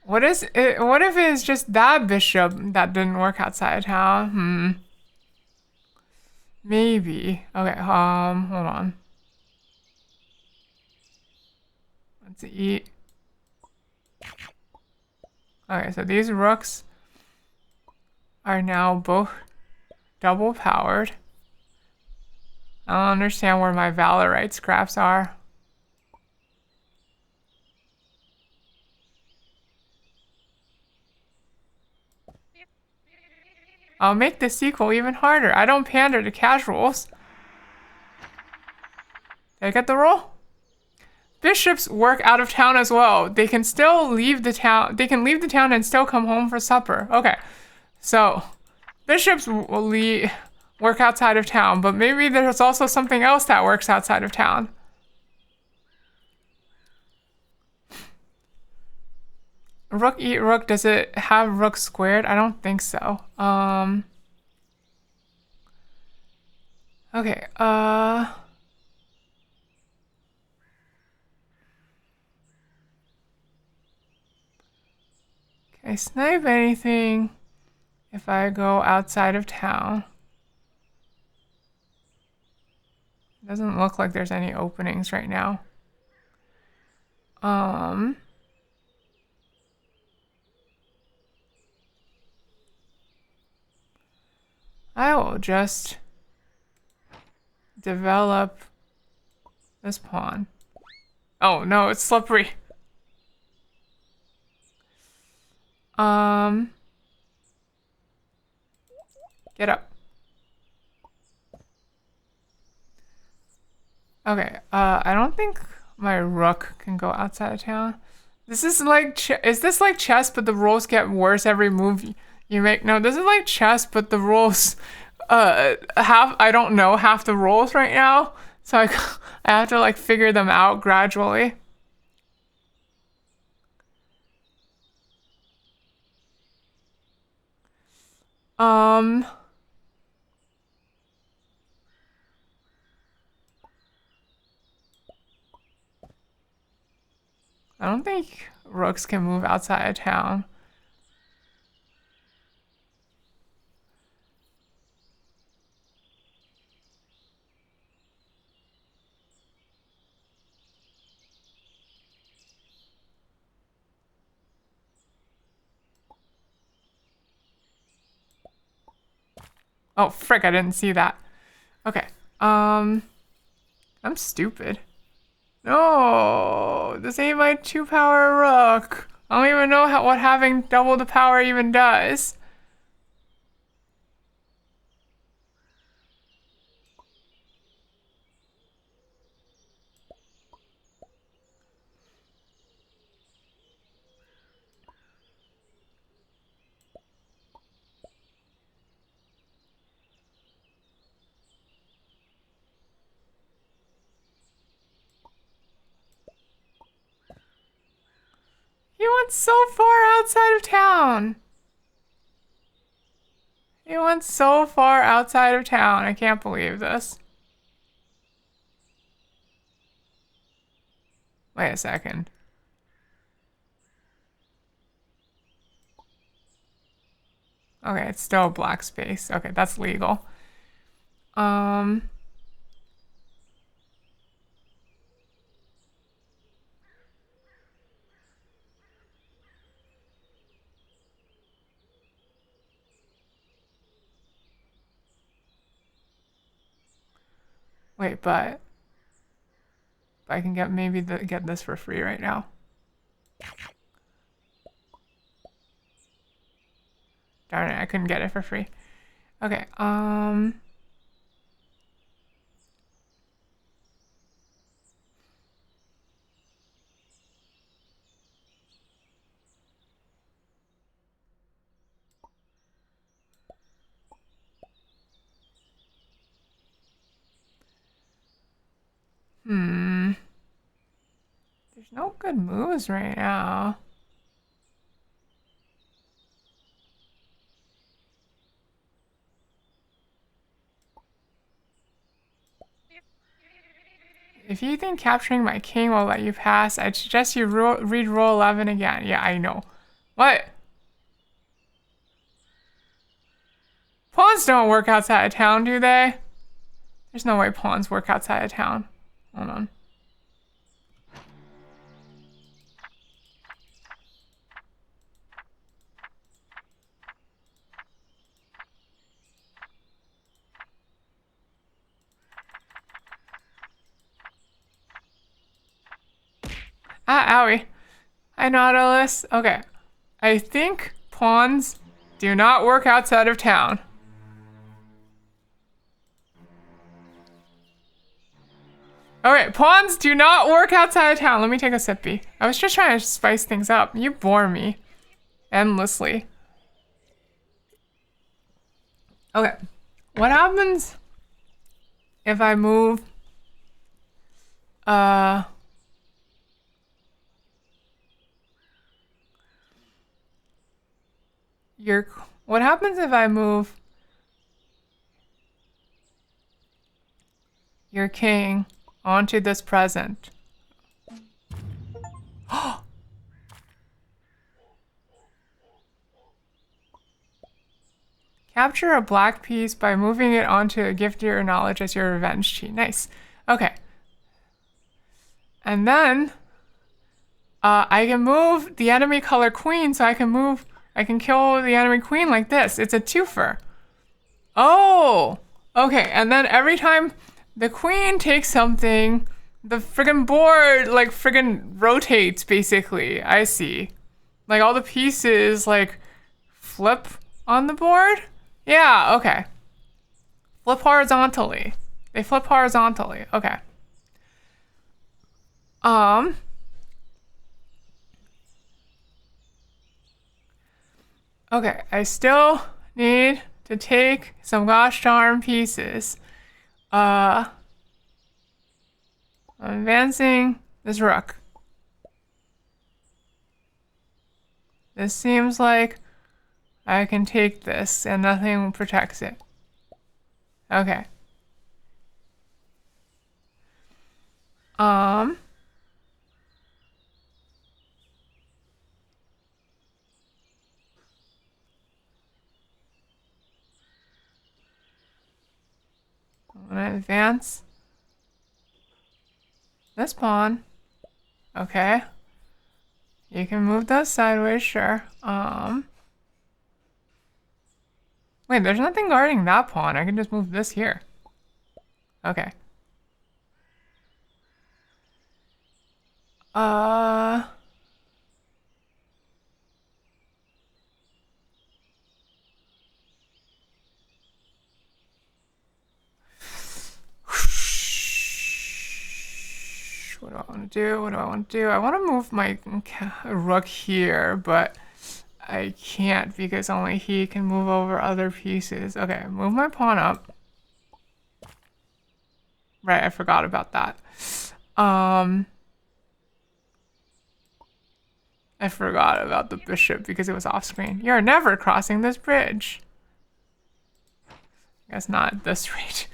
What is it? What if it's just that bishop that didn't work outside of town? Maybe. Okay, hold on. Let's eat. Okay, so these rooks are now both double powered. I don't understand where my Valorite scraps are. I'll make the sequel even harder. I don't pander to casuals. Did I get the roll? Bishops work out of town as well. They can still leave the town. They can leave the town and still come home for supper. Okay. So, bishops will work outside of town, but maybe there's also something else that works outside of town. Rook eat rook. Does it have rook squared? I don't think so. Okay, can I snipe anything if I go outside of town? Doesn't look like there's any openings right now. I will just develop this pawn. Oh no, it's slippery. Get up. Okay, I don't think my rook can go outside of town. This is like, is this like chess, but the rules get worse every move you make? No, this is like chess, but the rules, I don't know half the rules right now. So I have to like figure them out gradually. I don't think rooks can move outside of town. Oh, frick, I didn't see that. Okay. I'm stupid. No, this ain't my 2-power rook. I don't even know what having double the power even does. He went so far outside of town. He went so far outside of town. I can't believe this. Wait a second. Okay, it's still a black space. Okay, that's legal. Wait, but I can get get this for free right now. Darn it, I couldn't get it for free. Okay, there's no good moves right now. If you think capturing my king will let you pass, I'd suggest you read Rule 11 again. Yeah, I know. What? Pawns don't work outside of town, do they? There's no way pawns work outside of town. Hold on. Ah, owie. Hi, Nautilus. Okay. I think pawns do not work outside of town. Okay, pawns do not work outside of town. Let me take a sippy. I was just trying to spice things up. You bore me endlessly. Okay. What happens if I move what happens if I move your king onto this present? Capture a black piece by moving it onto a gift your knowledge as your revenge cheat. Nice. Okay. And then I can move the enemy color queen, so I can kill the enemy queen like this. It's a twofer. Oh, okay. And then every time the queen takes something, the friggin' board like friggin' rotates basically. I see. Like all the pieces like flip on the board. Yeah, okay. Flip horizontally. They flip horizontally. Okay. Okay, I still need to take some gosh darn pieces. I'm advancing this rook. This seems like I can take this and nothing protects it. Okay. I'm gonna advance this pawn. Okay. You can move those sideways, sure. Wait, there's nothing guarding that pawn. I can just move this here. Okay. Uh... What do I want to do? What do I want to do? I want to move my rook here, but I can't because only he can move over other pieces. Okay, move my pawn up. Right, I forgot about that. I forgot about the bishop because it was off screen. You're never crossing this bridge. I guess not at this rate.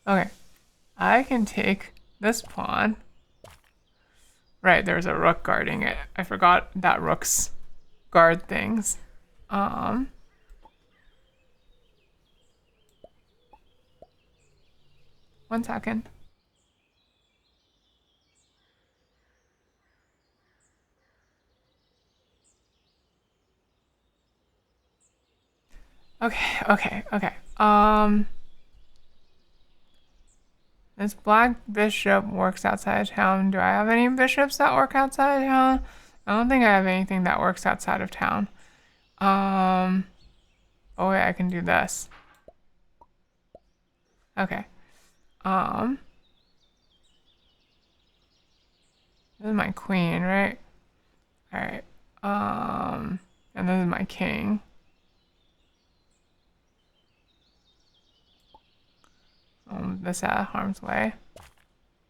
Okay, I can take this pawn. Right, there's a rook guarding it. I forgot that rooks guard things. 1 second. Okay. This black bishop works outside of town. Do I have any bishops that work outside of town? I don't think I have anything that works outside of town. Oh wait, I can do this. Okay. This is my queen, right? Alright. And this is my king. This out of harm's way.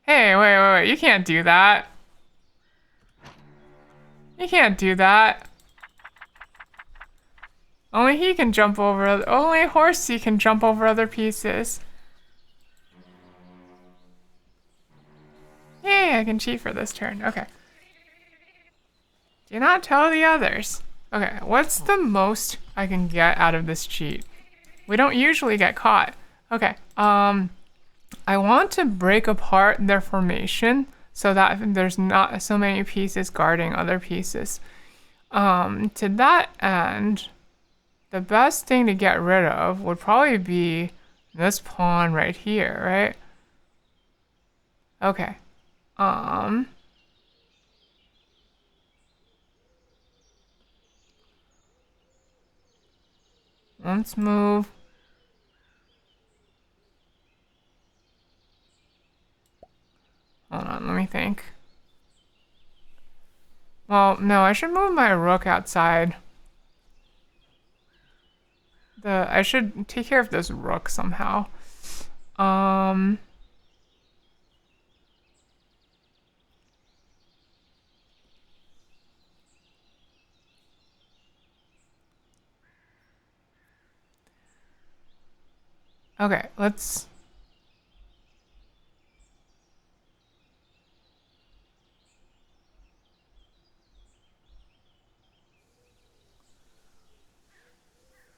Hey, wait. You can't do that. You can't do that. Only he can jump over. Only Horsey can jump over other pieces. Yay, I can cheat for this turn. Okay. Do not tell the others. Okay, what's the most I can get out of this cheat? We don't usually get caught. Okay, I want to break apart their formation so that there's not so many pieces guarding other pieces. To that end, the best thing to get rid of would probably be this pawn right here, right? Okay. Let's move. Hold on, let me think. Well, no, I should move my rook outside. I should take care of this rook somehow. Okay, let's...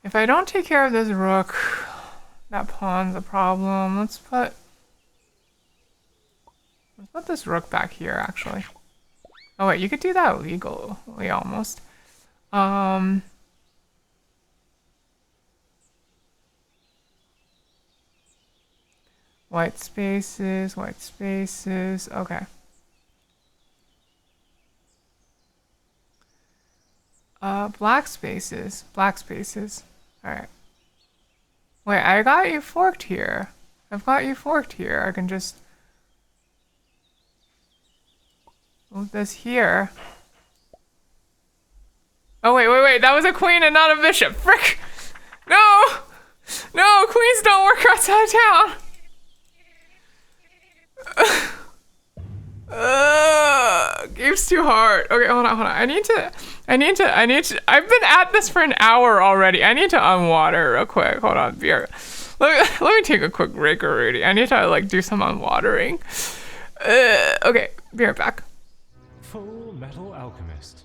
If I don't take care of this rook, that pawn's a problem. Let's put this rook back here, actually. Oh wait, you could do that legally almost. White spaces, okay. Black spaces. Alright. Wait, I got you forked here. I've got you forked here. I can just move this here. Oh, wait. That was a queen and not a bishop. Frick! No! No, queens don't work outside town. Game's too hard. Okay, hold on. I need to. I've been at this for an hour already. I need to unwater real quick. Hold on, beer. Let me take a quick break already. I need to like do some unwatering. Okay, be right back. Full Metal Alchemist.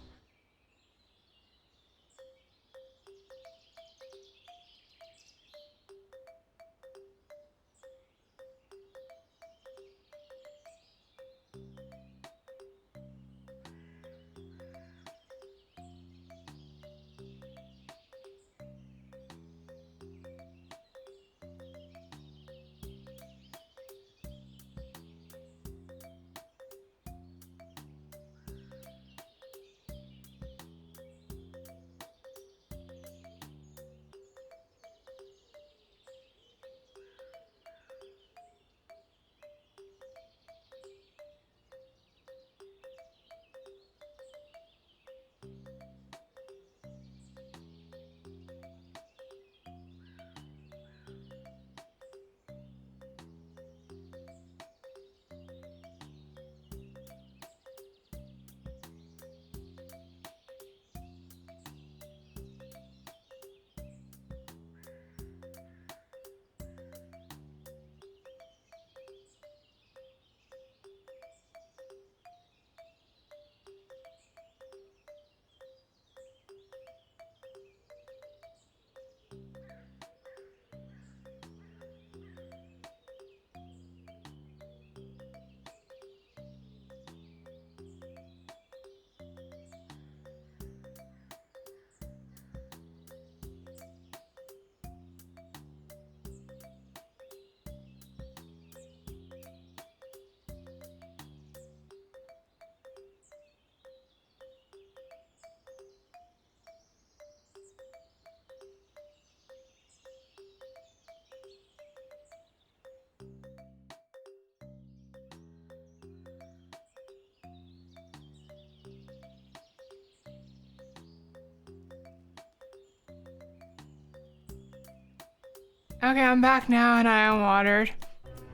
Okay, I'm back now and I am watered.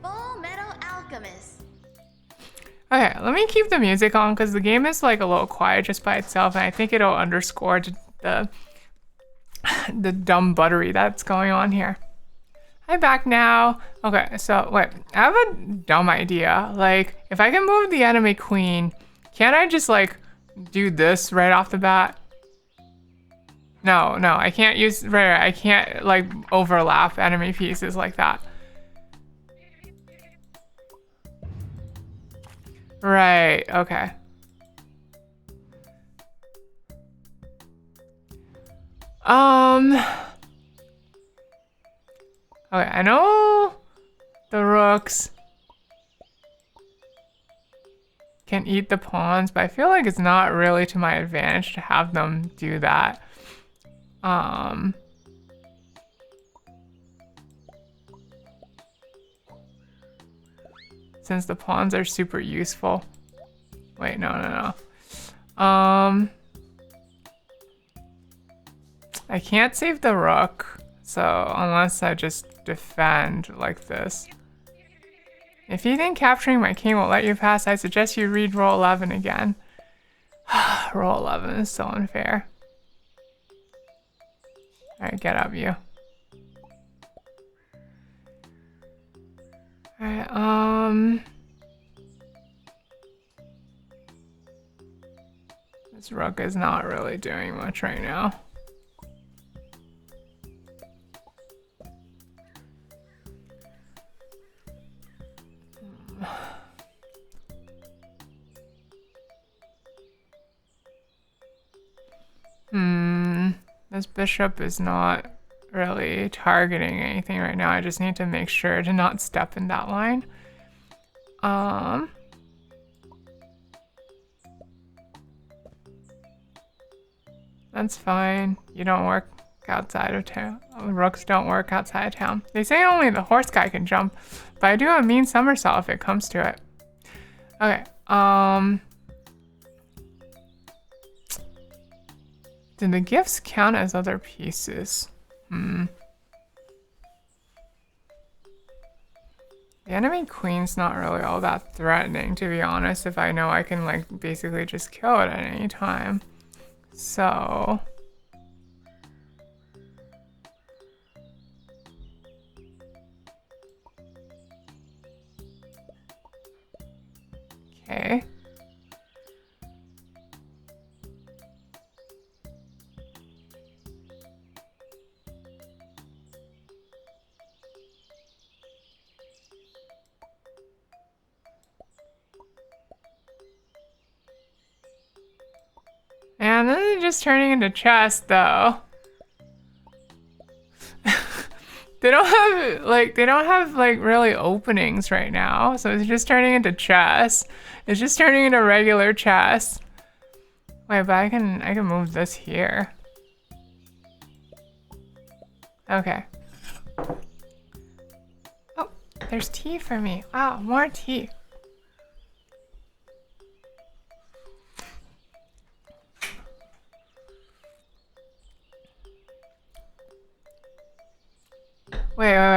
Full Metal Alchemist. Okay, let me keep the music on because the game is like a little quiet just by itself, and I think it'll underscore the the dumb buttery that's going on here. I'm back now. Okay, so wait, I have a dumb idea. Like, if I can move the enemy queen, can't I just like do this right off the bat? No, I can't use, right, I can't like overlap enemy pieces like that. Right, okay. Okay, I know the rooks can eat the pawns, but I feel like it's not really to my advantage to have them do that. Since the pawns are super useful. Wait, no. I can't save the rook, so unless I just defend like this. If you think capturing my king will let you pass, I suggest you read roll 11 again. Roll 11 is so unfair. Alright, get up, you. Alright, this rook is not really doing much right now. This bishop is not really targeting anything right now. I just need to make sure to not step in that line. That's fine. You don't work outside of town. Rooks don't work outside of town. They say only the horse guy can jump, but I do a mean somersault if it comes to it. Okay, do the gifts count as other pieces? The enemy queen's not really all that threatening, to be honest, if I know I can like basically just kill it at any time. So okay. And then it's just turning into chess, though. They don't have like really openings right now, so it's just turning into chess. It's just turning into regular chess. Wait, but I can move this here. Okay. Oh, there's tea for me. Wow, more tea. Wait.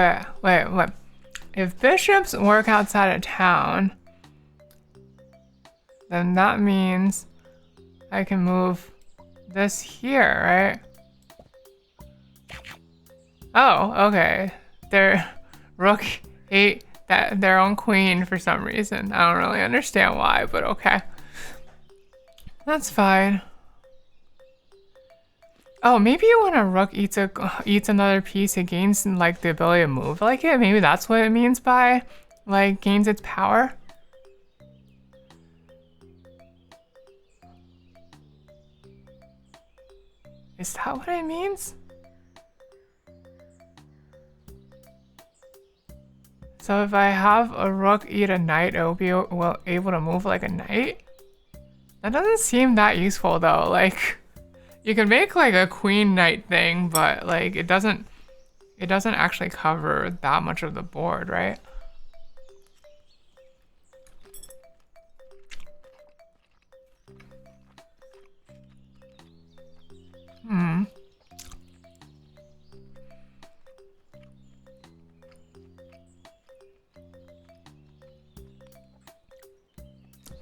If bishops work outside of town, then that means I can move this here, right? Oh, okay. Their rook ate their own queen for some reason. I don't really understand why, but okay. That's fine. Oh, maybe when a rook eats another piece, it gains like the ability to move like it. Maybe that's what it means by like gains its power. Is that what it means? So if I have a rook eat a knight, it will be able to move like a knight? That doesn't seem that useful though. Like, you can make like a queen knight thing, but like it doesn't actually cover that much of the board, right?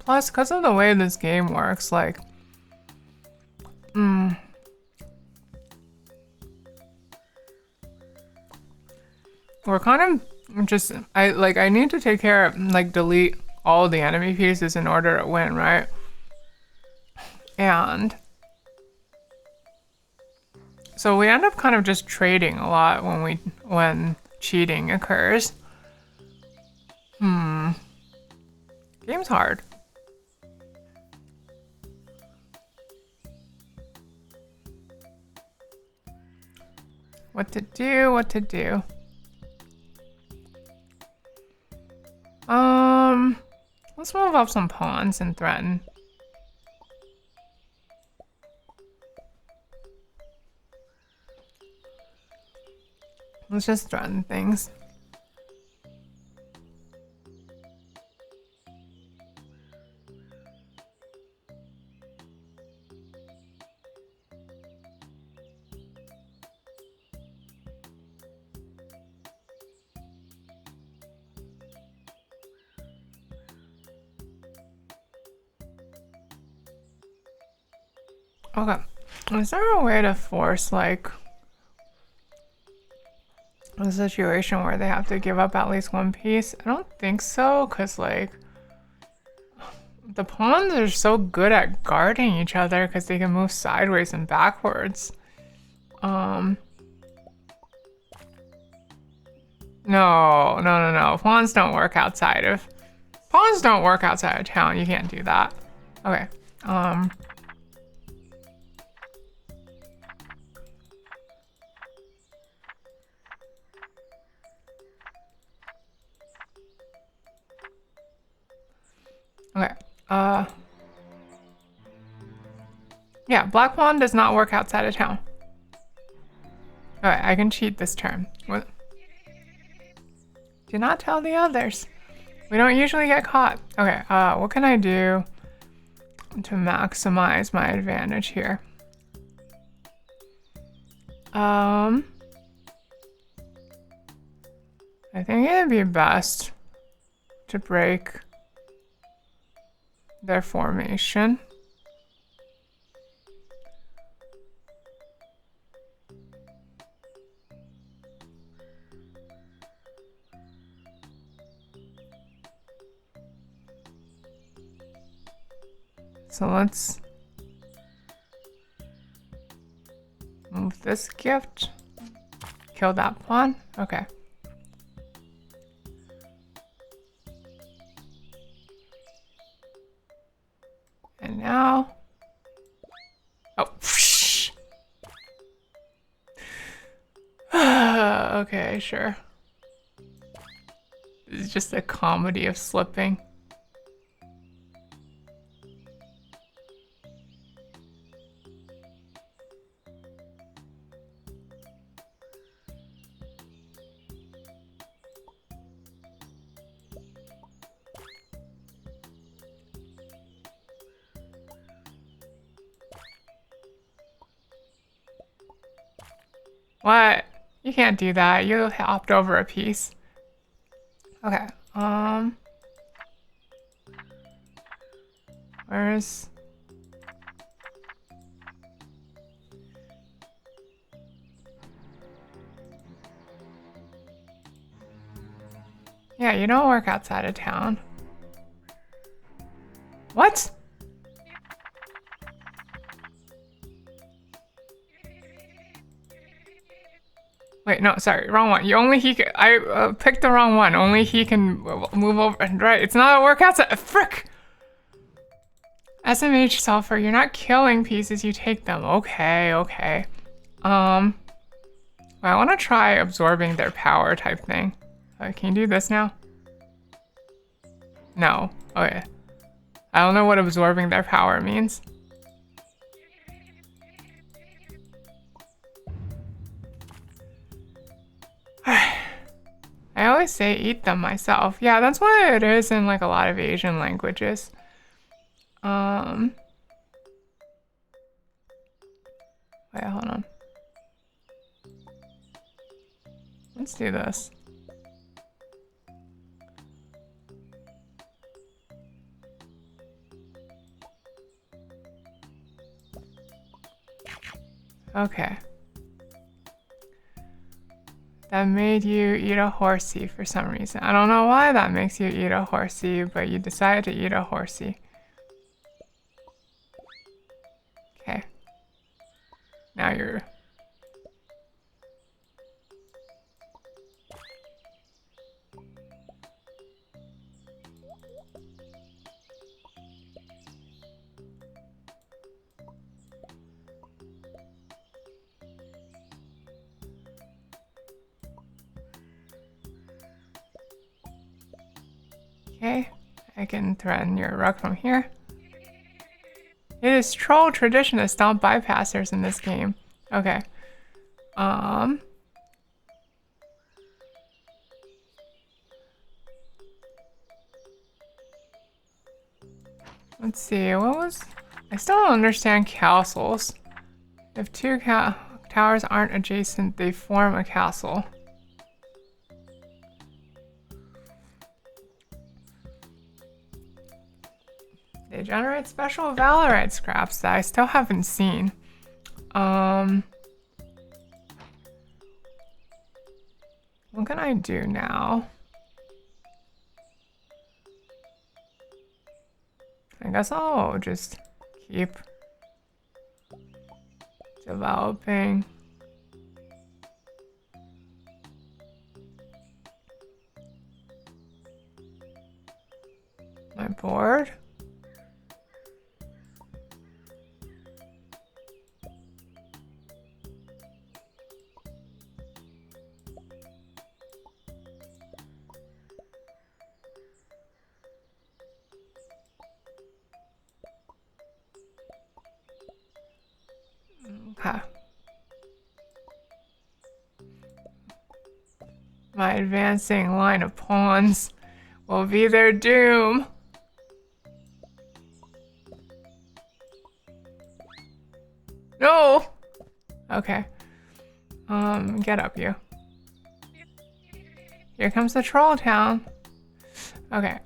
Plus, because of the way this game works, like, we're kind of just, I need to take care of, like, delete all the enemy pieces in order to win, right? And so we end up kind of just trading a lot when cheating occurs. Game's hard. What to do, what to do. Let's move up some pawns and threaten. Let's just threaten things. Okay, is there a way to force, like, a situation where they have to give up at least one piece? I don't think so, because, like, the pawns are so good at guarding each other because they can move sideways and backwards. No. Pawns don't work outside of town. You can't do that. Okay. Okay. Yeah, Black Pawn does not work outside of town. Okay, I can cheat this turn. What? Do not tell the others. We don't usually get caught. Okay, what can I do to maximize my advantage here? I think it'd be best to break their formation. So let's move this gift. Kill that pawn. Okay. And now, oh, okay, sure. This is just a comedy of slipping. What? You can't do that. You hopped over a piece. Okay. Where's... Yeah, you don't work outside of town. What? Wait, no, sorry, wrong one. I picked the wrong one. Only he can move over. Right, it's not a workout set. Frick! SMH sulfur, you're not killing pieces, you take them. Okay. Well, I want to try absorbing their power type thing. Can you do this now? No. Okay. I don't know what absorbing their power means. I always say eat them myself. Yeah, that's what it is in like a lot of Asian languages. Wait, hold on. Let's do this. Okay. That made you eat a horsey for some reason. I don't know why that makes you eat a horsey, but you decided to eat a horsey. Okay. Now you're... Okay, I can threaten your rug from here. It is troll tradition to stomp bypassers in this game. Okay. Let's see, what was... I still don't understand castles. If two towers aren't adjacent, they form a castle. They generate special Valorite scraps that I still haven't seen. What can I do now? I guess I'll just keep developing. My board. Okay. My advancing line of pawns will be their doom. No! Okay. Get up, you. Here comes the troll town. Okay,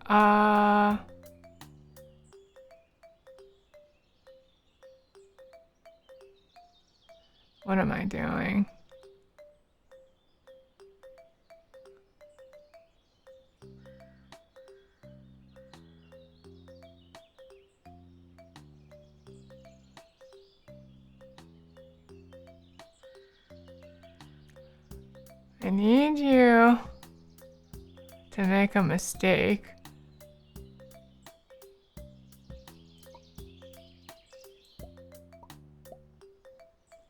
what am I doing? I need you to make a mistake.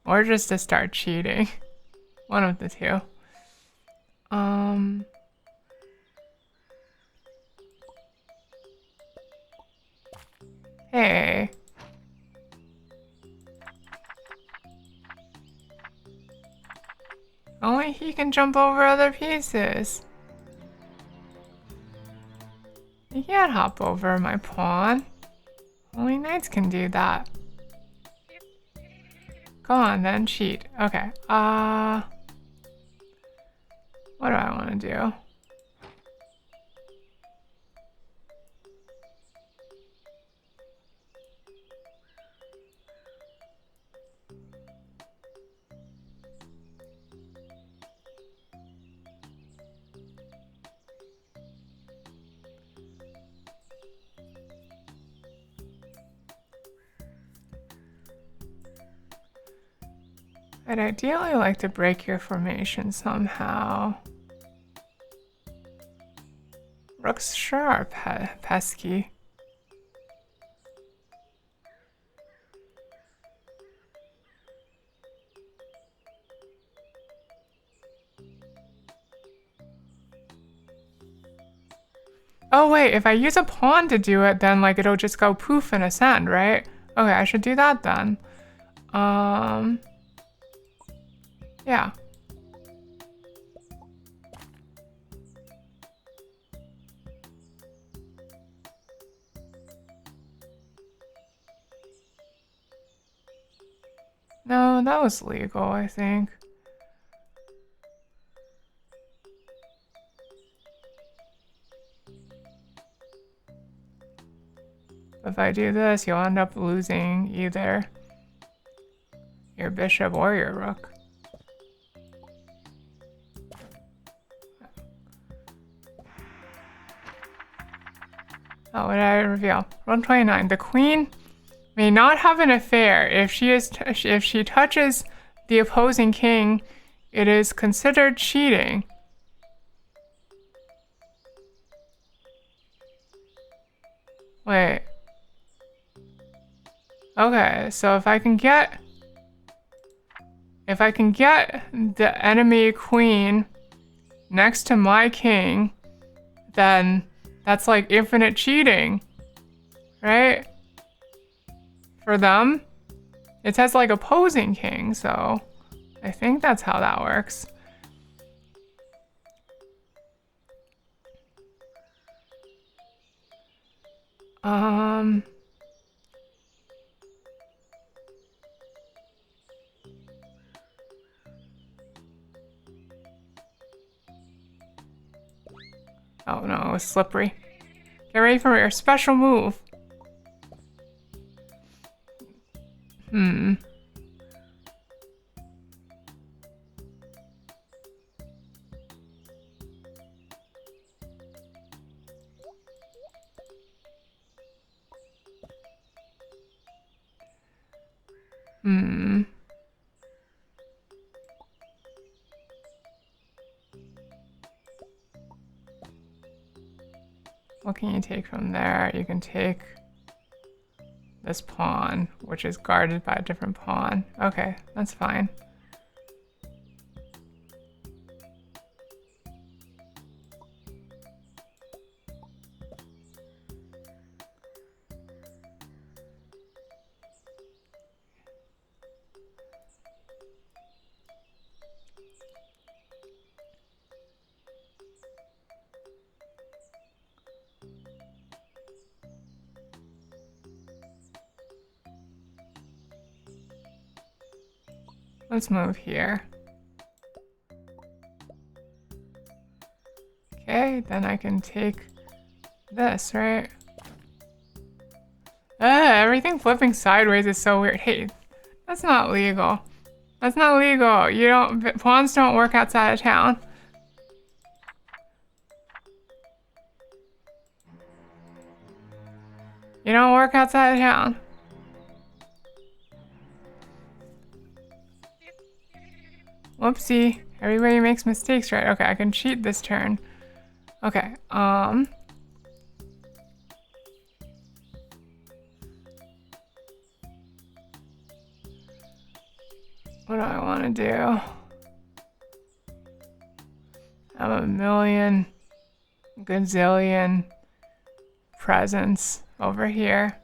Or just to start cheating. One of the two. Hey. Only he can jump over other pieces. You can't hop over my pawn. Only knights can do that. Go on then, cheat. Okay, what do I want to do? I'd ideally like to break your formation somehow. Rooks sure are pesky. Oh wait, if I use a pawn to do it, then like it'll just go poof and ascend, right? Okay, I should do that then. Yeah. No, that was legal, I think. If I do this, you'll end up losing either your bishop or your rook. Oh, what did I reveal? Rule 29. The queen may not have an affair if she touches the opposing king. It is considered cheating. Wait. Okay, so if I can get the enemy queen next to my king, then that's like infinite cheating, right? For them, it says like opposing king, so I think that's how that works. Oh no, it was slippery. Get ready for your special move. What can you take from there? You can take this pawn, which is guarded by a different pawn. Okay, that's fine. Let's move here. Okay, then I can take this, right? Everything flipping sideways is so weird. Hey, that's not legal. That's not legal. You don't, pawns don't work outside of town. You don't work outside of town. Whoopsie. Everybody makes mistakes, right? Okay, I can cheat this turn. Okay, what do I want to do? I have a million gazillion presents over here.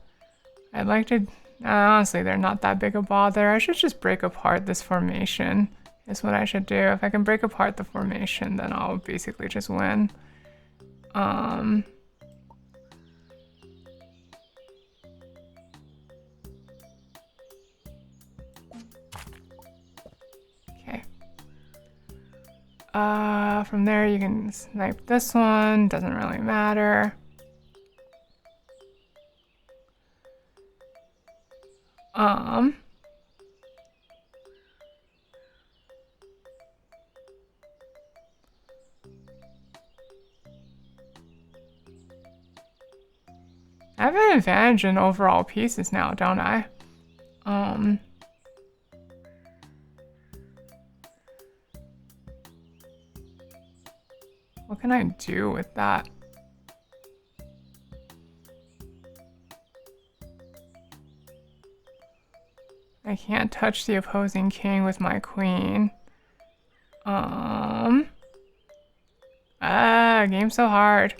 I'd like to, honestly, they're not that big a bother. I should just break apart this formation. Is what I should do. If I can break apart the formation, then I'll basically just win. Okay. From there you can snipe this one. Doesn't really matter. I have an advantage in overall pieces now, don't I? What can I do with that? I can't touch the opposing king with my queen. Game's so hard.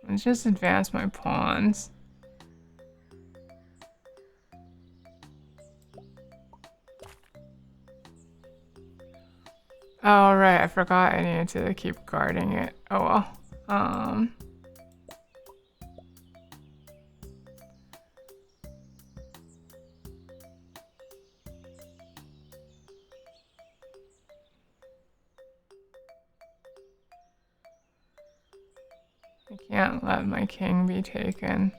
Let's just advance my pawns. Oh, right, I forgot I needed to keep guarding it. Oh well. I can't let my king be taken.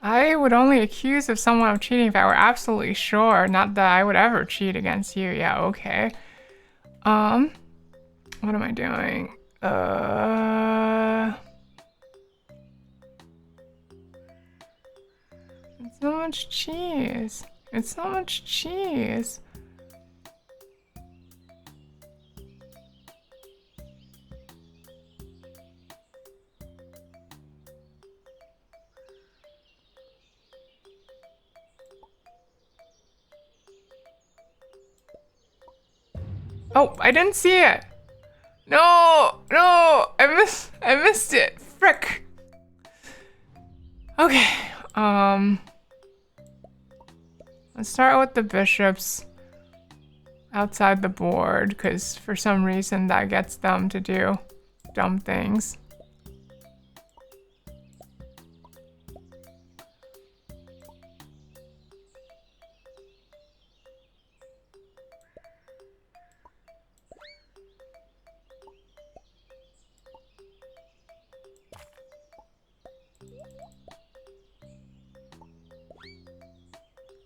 I would only accuse of someone of cheating if I were absolutely sure, not that I would ever cheat against you. Yeah, okay. What am I doing? It's so much cheese. It's so much cheese. Oh, I didn't see it. No, no, I missed it. Frick. Okay, let's start with the bishops outside the board, because for some reason that gets them to do dumb things.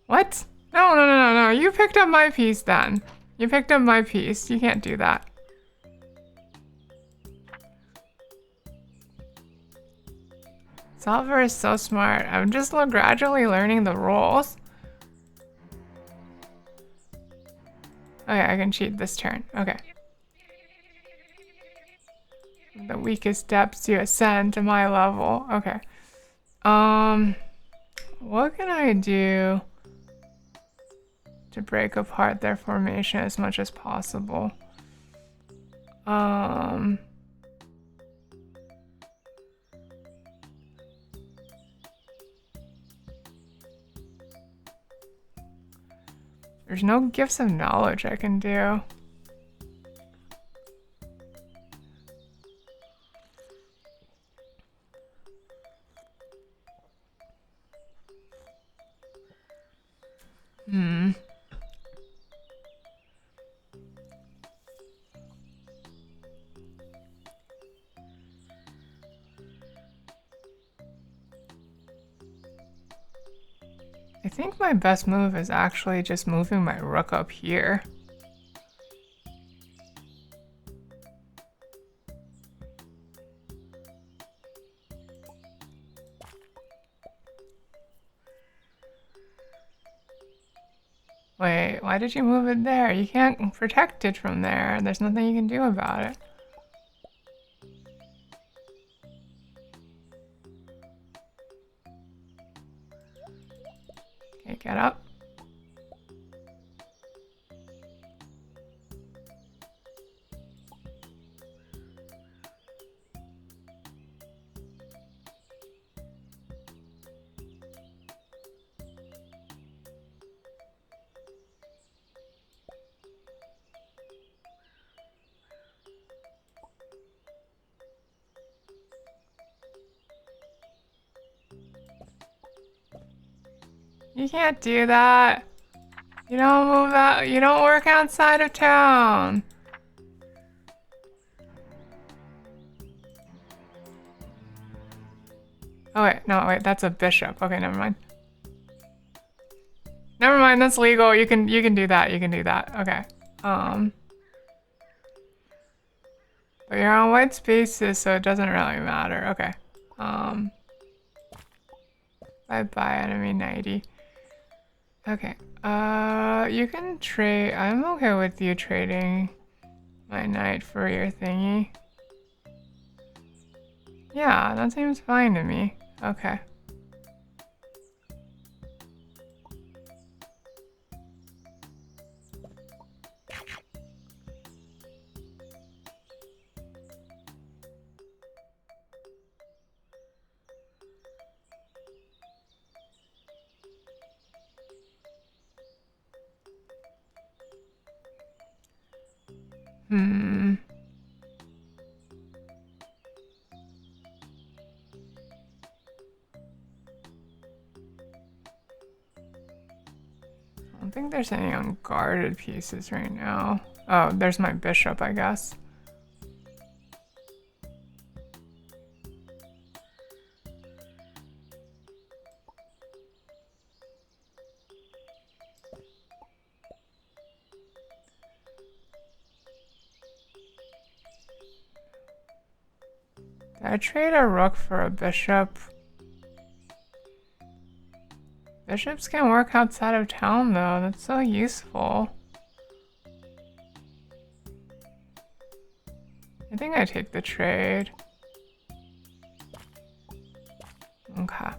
What? No, no, no, no, no. You picked up my piece then. You picked up my piece. You can't do that. Solver is so smart. I'm just gradually learning the rules. Okay, I can cheat this turn. Okay. The weakest steps to ascend to my level. Okay. What can I do to break apart their formation as much as possible? There's no gifts of knowledge I can do. I think my best move is actually just moving my rook up here. Wait, why did you move it there? You can't protect it from there. There's nothing you can do about it. Okay, get up. You can't do that. You don't move out. You don't work outside of town. Oh wait, no, wait, that's a bishop. Okay, never mind. Never mind, that's legal. You can do that. You can do that. Okay. But you're on white spaces, so it doesn't really matter. Okay. Bye-bye, enemy 90. Okay, you can trade. I'm okay with you trading my knight for your thingy. Yeah, that seems fine to me. Okay. I don't think there's any unguarded pieces right now. Oh, there's my bishop, I guess. Did I trade a rook for a bishop? Bishops can work outside of town though, that's so useful. I think I take the trade. Okay.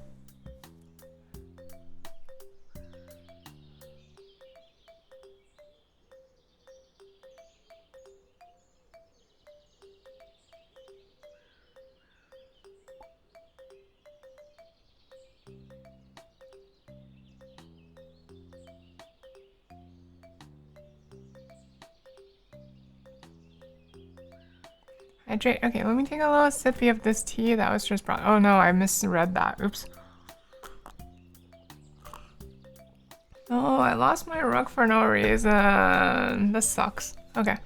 Hydrate. Okay, let me take a little sippy of this tea that was just brought. Oh no, I misread that. Oops. Oh, I lost my rook for no reason. This sucks. Okay.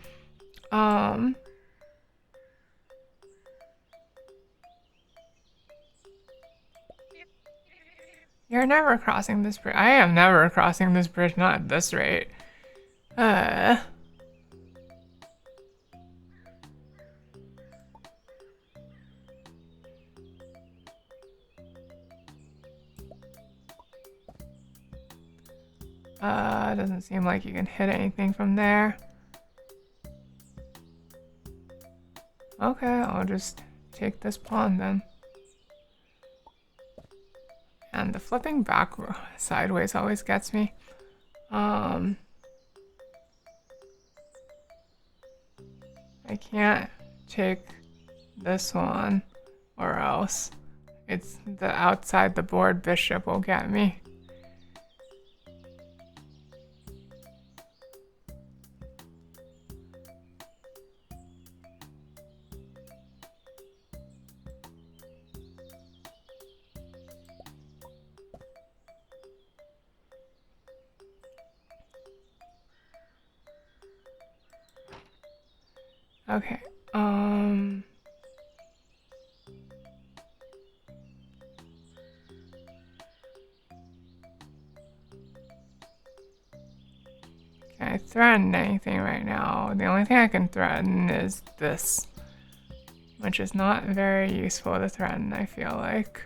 You're never crossing this bridge. I am never crossing this bridge, not at this rate. Doesn't seem like you can hit anything from there. Okay, I'll just take this pawn then. And the flipping back sideways always gets me. I can't take this one or else it's the outside the board bishop will get me. Okay, can I threaten anything right now? The only thing I can threaten is this, which is not very useful to threaten, I feel like.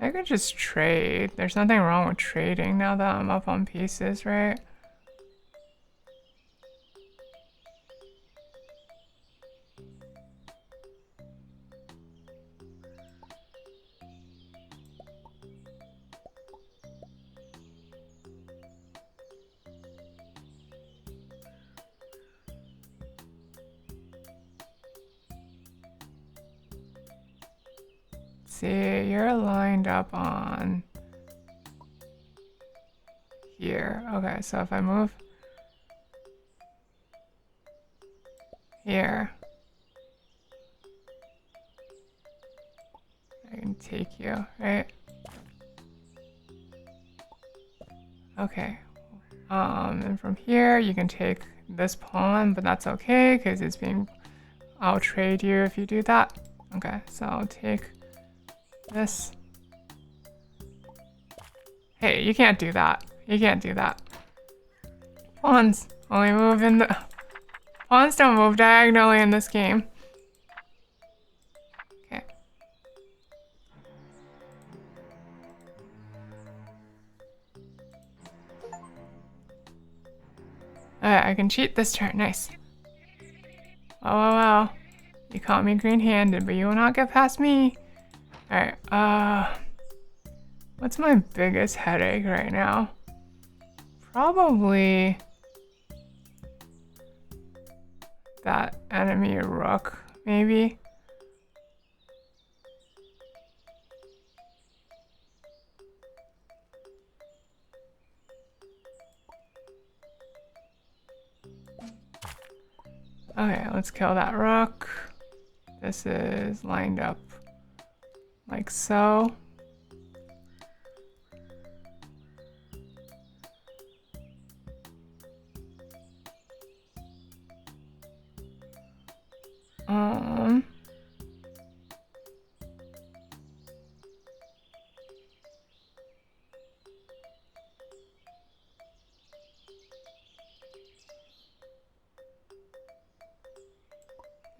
I could just trade. There's nothing wrong with trading now that I'm up on pieces, right? See, you're lined up on here. Okay, so if I move here, I can take you, right? Okay. And from here, you can take this pawn, but that's okay because it's being. I'll trade you if you do that. Okay, so I'll take this. Hey, you can't do that. You can't do that. Pawns only move in the. Pawns don't move diagonally in this game. Okay. Alright, I can cheat this turn. Nice. Well. You caught me green-handed, but you will not get past me. Alright, what's my biggest headache right now? Probably that enemy rook, maybe. Okay, let's kill that rook. This is lined up like so.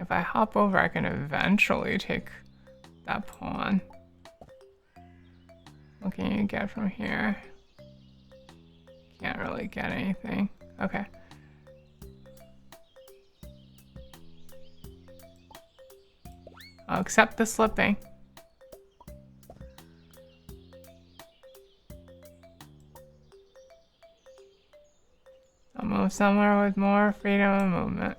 if I hop over, I can eventually take that pawn. What can you get from here? Can't really get anything. Okay. I'll accept the slipping. I'll move somewhere with more freedom of movement.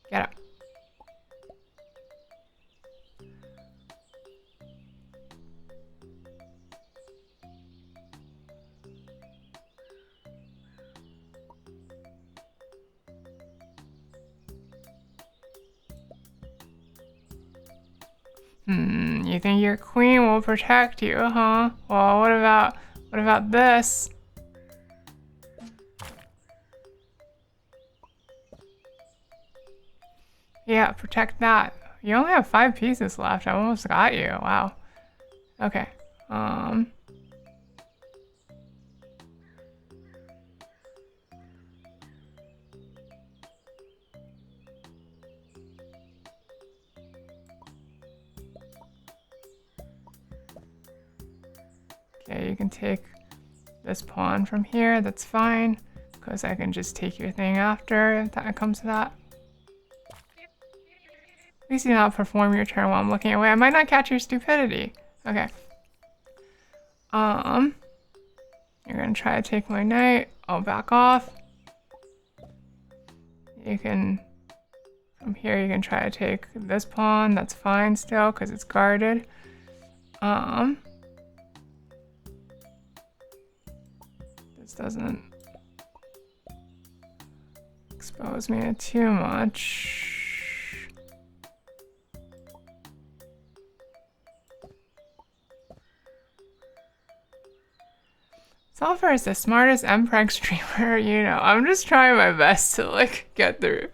Get up. You think your queen will protect you, huh? Well, what about this? Yeah, protect that. You only have 5 pieces left. I almost got you. Wow. Okay. Okay, you can take this pawn from here. That's fine, because I can just take your thing after if that comes to that. Please do not perform your turn while I'm looking away. I might not catch your stupidity. Okay. You're gonna try to take my knight. I'll back off. You can, from here, you can try to take this pawn. That's fine still, because it's guarded. This doesn't expose me to too much. Sulfur is the smartest MPreg streamer, you know. I'm just trying my best to like get through.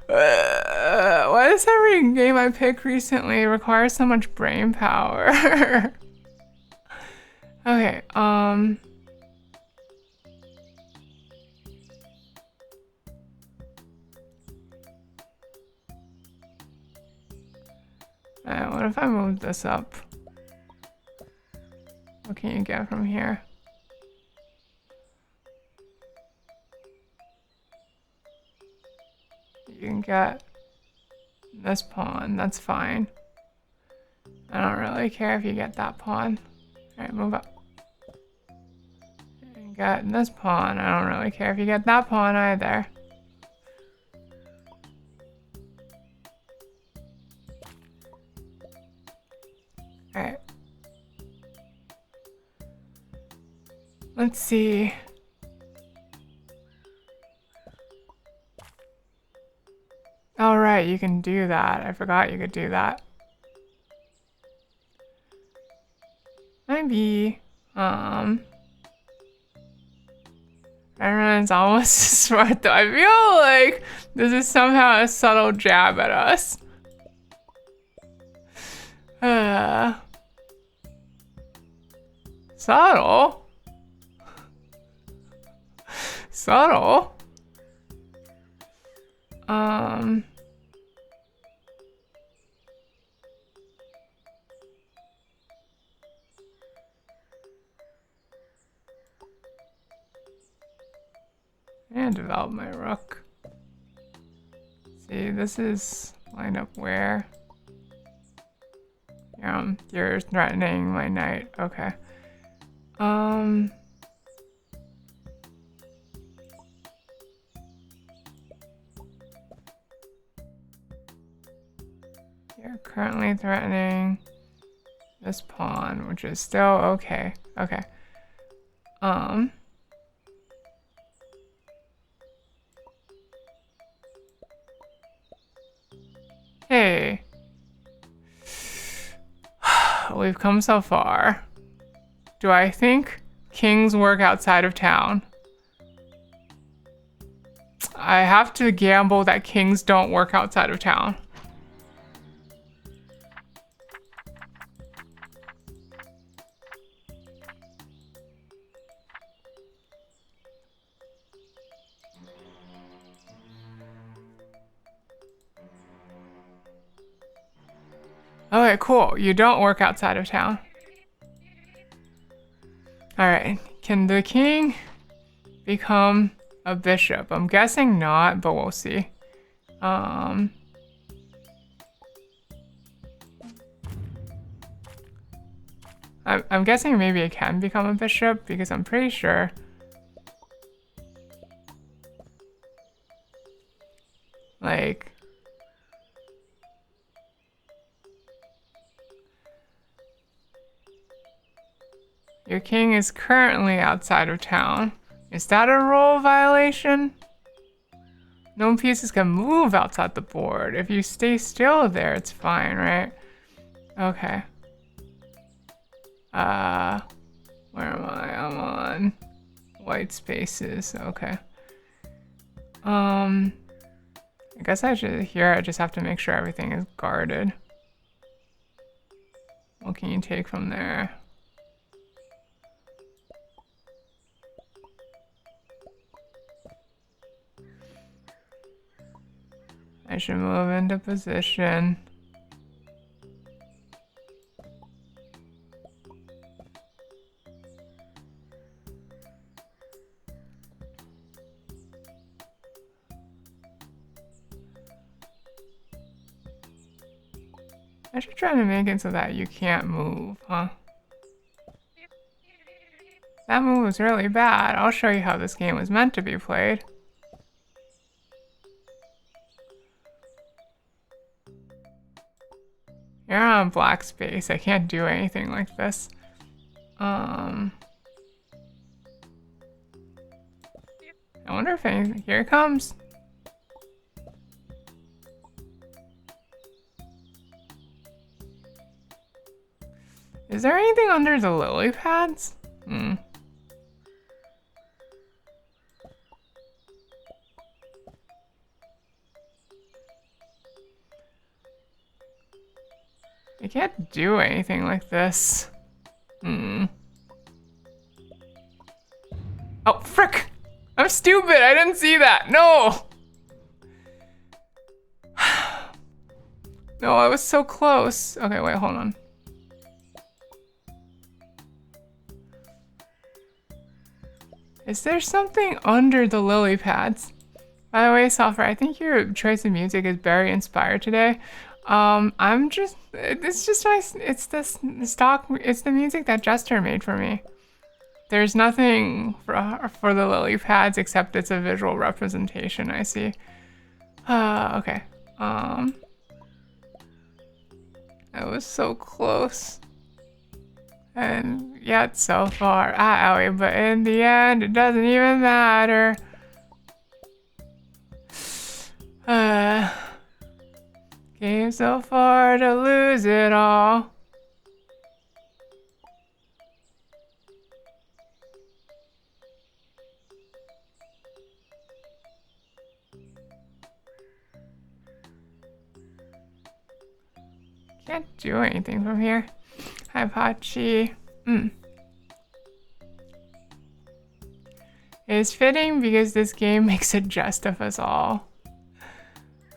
Why does every game I pick recently require so much brain power? Okay, Alright, what if I move this up? What can you get from here? You can get this pawn, that's fine. I don't really care if you get that pawn. Alright, move up. You can get this pawn, I don't really care if you get that pawn either. Alright. Let's see. All right, you can do that. I forgot you could do that. Maybe, everyone's almost as smart though. I feel like this is somehow a subtle jab at us. Subtle? Subtle? And develop my rook. See, this is lined up where? You're threatening my knight. Okay. You're currently threatening this pawn, which is still okay. Okay. Hey. We've come so far. Do I think kings work outside of town? I have to gamble that kings don't work outside of town. Okay, cool. You don't work outside of town. Alright, can the king become a bishop? I'm guessing not, but we'll see. I'm guessing maybe it can become a bishop because I'm pretty sure. Like, your king is currently outside of town. Is that a rule violation? No pieces can move outside the board. If you stay still there, it's fine, right? Okay. Where am I? I'm on white spaces. Okay. I guess I just have to make sure everything is guarded. What can you take from there? I should move into position. I should try to make it so that you can't move, huh? That move was really bad. I'll show you how this game was meant to be played. You're on black space. I can't do anything like this. I wonder if anything... Here it comes. Is there anything under the lily pads? I can't do anything like this. Oh, frick! I'm stupid! I didn't see that! No! No, I was so close. Okay, wait, hold on. Is there something under the lily pads? By the way, Software, I think your choice of music is very inspired today. It's the music that Jester made for me. There's nothing for the lily pads except it's a visual representation, I see. Okay. I was so close. And yet so far out, but in the end, it doesn't even matter. Came so far to lose it all. Can't do anything from here. Hi, Pachi. It's fitting because this game makes a jest of us all.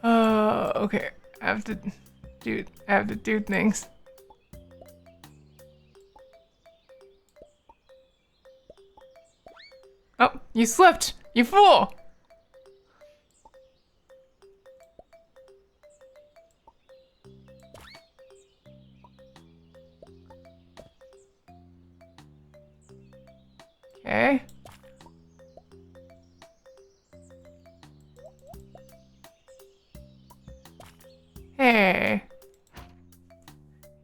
Okay. I have to do things. Oh, you slipped! You fool! Okay. Hey.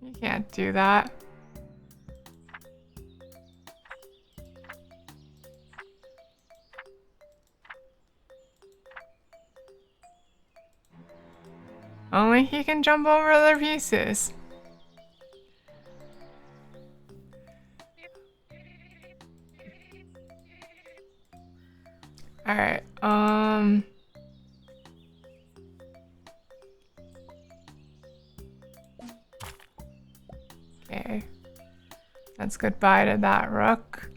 You can't do that. Only he can jump over other pieces. Alright, okay. That's goodbye to that rook.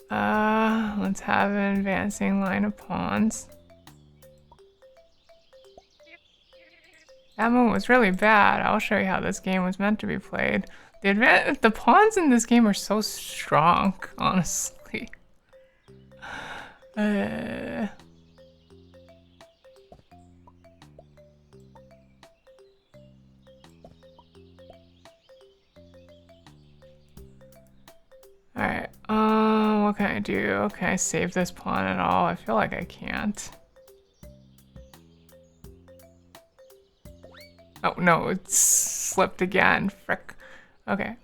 Let's have an advancing line of pawns. That move was really bad. I'll show you how this game was meant to be played. The pawns in this game are so strong, honestly. Alright, what can I do? Can I save this pawn at all? I feel like I can't. Oh no, it slipped again. Frick. Okay,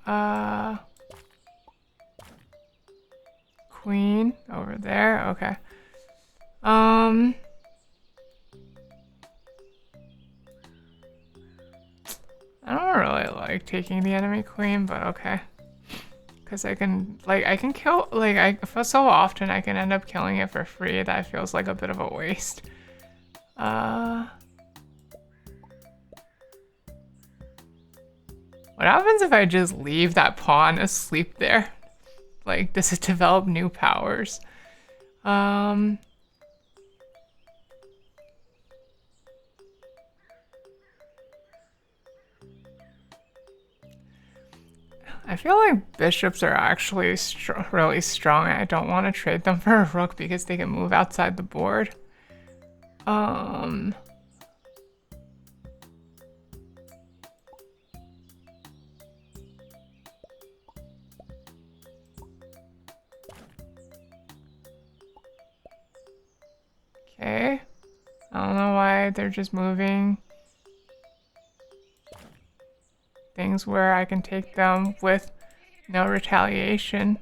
queen over there, okay. I don't really like taking the enemy queen, but okay. Because I can kill, for so often I can end up killing it for free. That feels like a bit of a waste. What happens if I just leave that pawn asleep there? Like, does it develop new powers? I feel like bishops are actually really strong. I don't want to trade them for a rook because they can move outside the board. Okay. I don't know why they're just moving things where I can take them with no retaliation.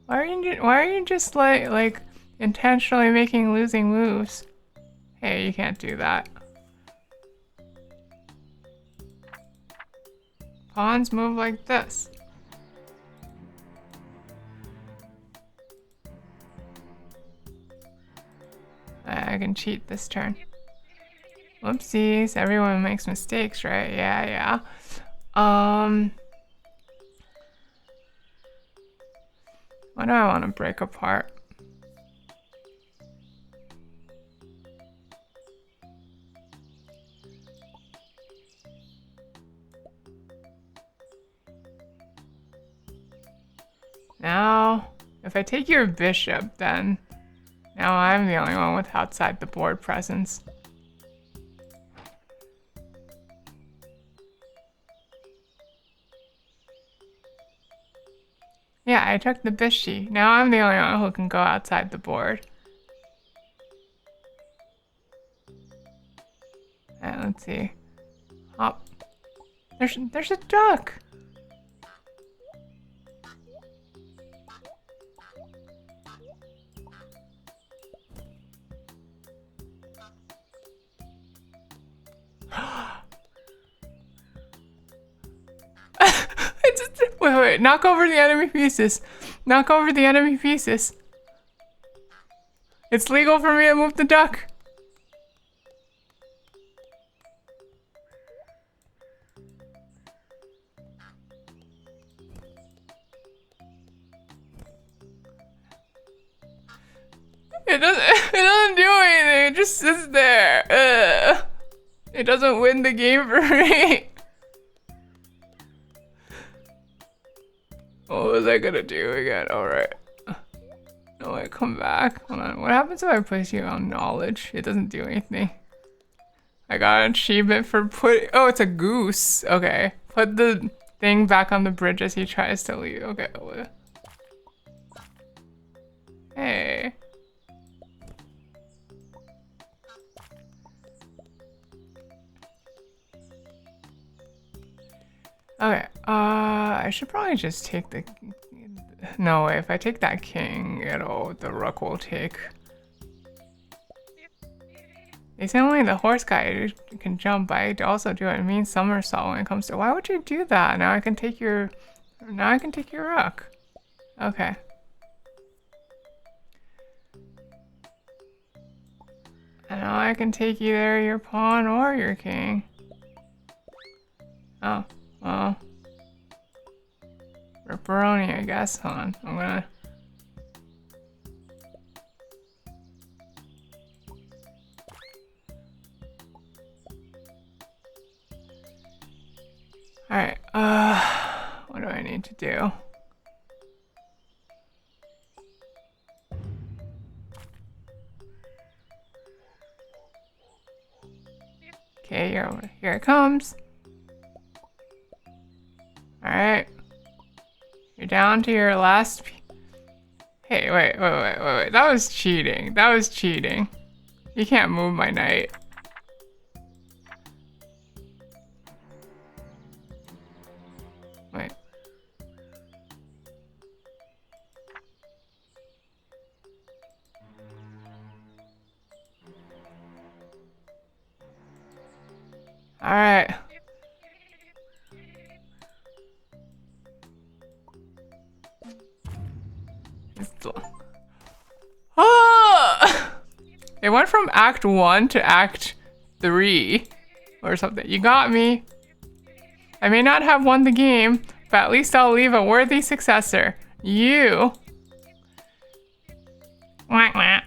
Why are you just like intentionally making losing moves? Hey, you can't do that. Pawns move like this. I can cheat this turn. Whoopsies, everyone makes mistakes, right? Yeah. What do I want to break apart? Now, if I take your bishop, then now I'm the only one with outside the board presence. Yeah, I took the bishy. Now I'm the only one who can go outside the board. Alright, let's see. Hop. There's a duck! Wait, knock over the enemy pieces. Knock over the enemy pieces. It's legal for me to move the duck. It doesn't do anything, it just sits there. Ugh. It doesn't win the game for me. What was I gonna do again? Alright. No, I come back. Hold on. What happens if I place you on knowledge? It doesn't do anything. I got an achievement for putting. Oh, it's a goose. Okay. Put the thing back on the bridge as he tries to leave. Okay. Hey. Okay, I should probably just take the... No, if I take that king, the rook will take... They say only the horse guy can jump, but I also do a mean somersault when it comes to... Why would you do that? Now I can take your rook. Okay. And now I can take either your pawn or your king. Oh. Well, Ripperoni, I guess. Hold on, I'm gonna... Alright, what do I need to do? Okay, here it comes. Alright. You're down to your last Hey, wait. That was cheating. That was cheating. You can't move my knight. Wait. Alright. Ah! It went from Act 1 to Act 3 or something. You got me. I may not have won the game, but at least I'll leave a worthy successor. You. Wah, wah.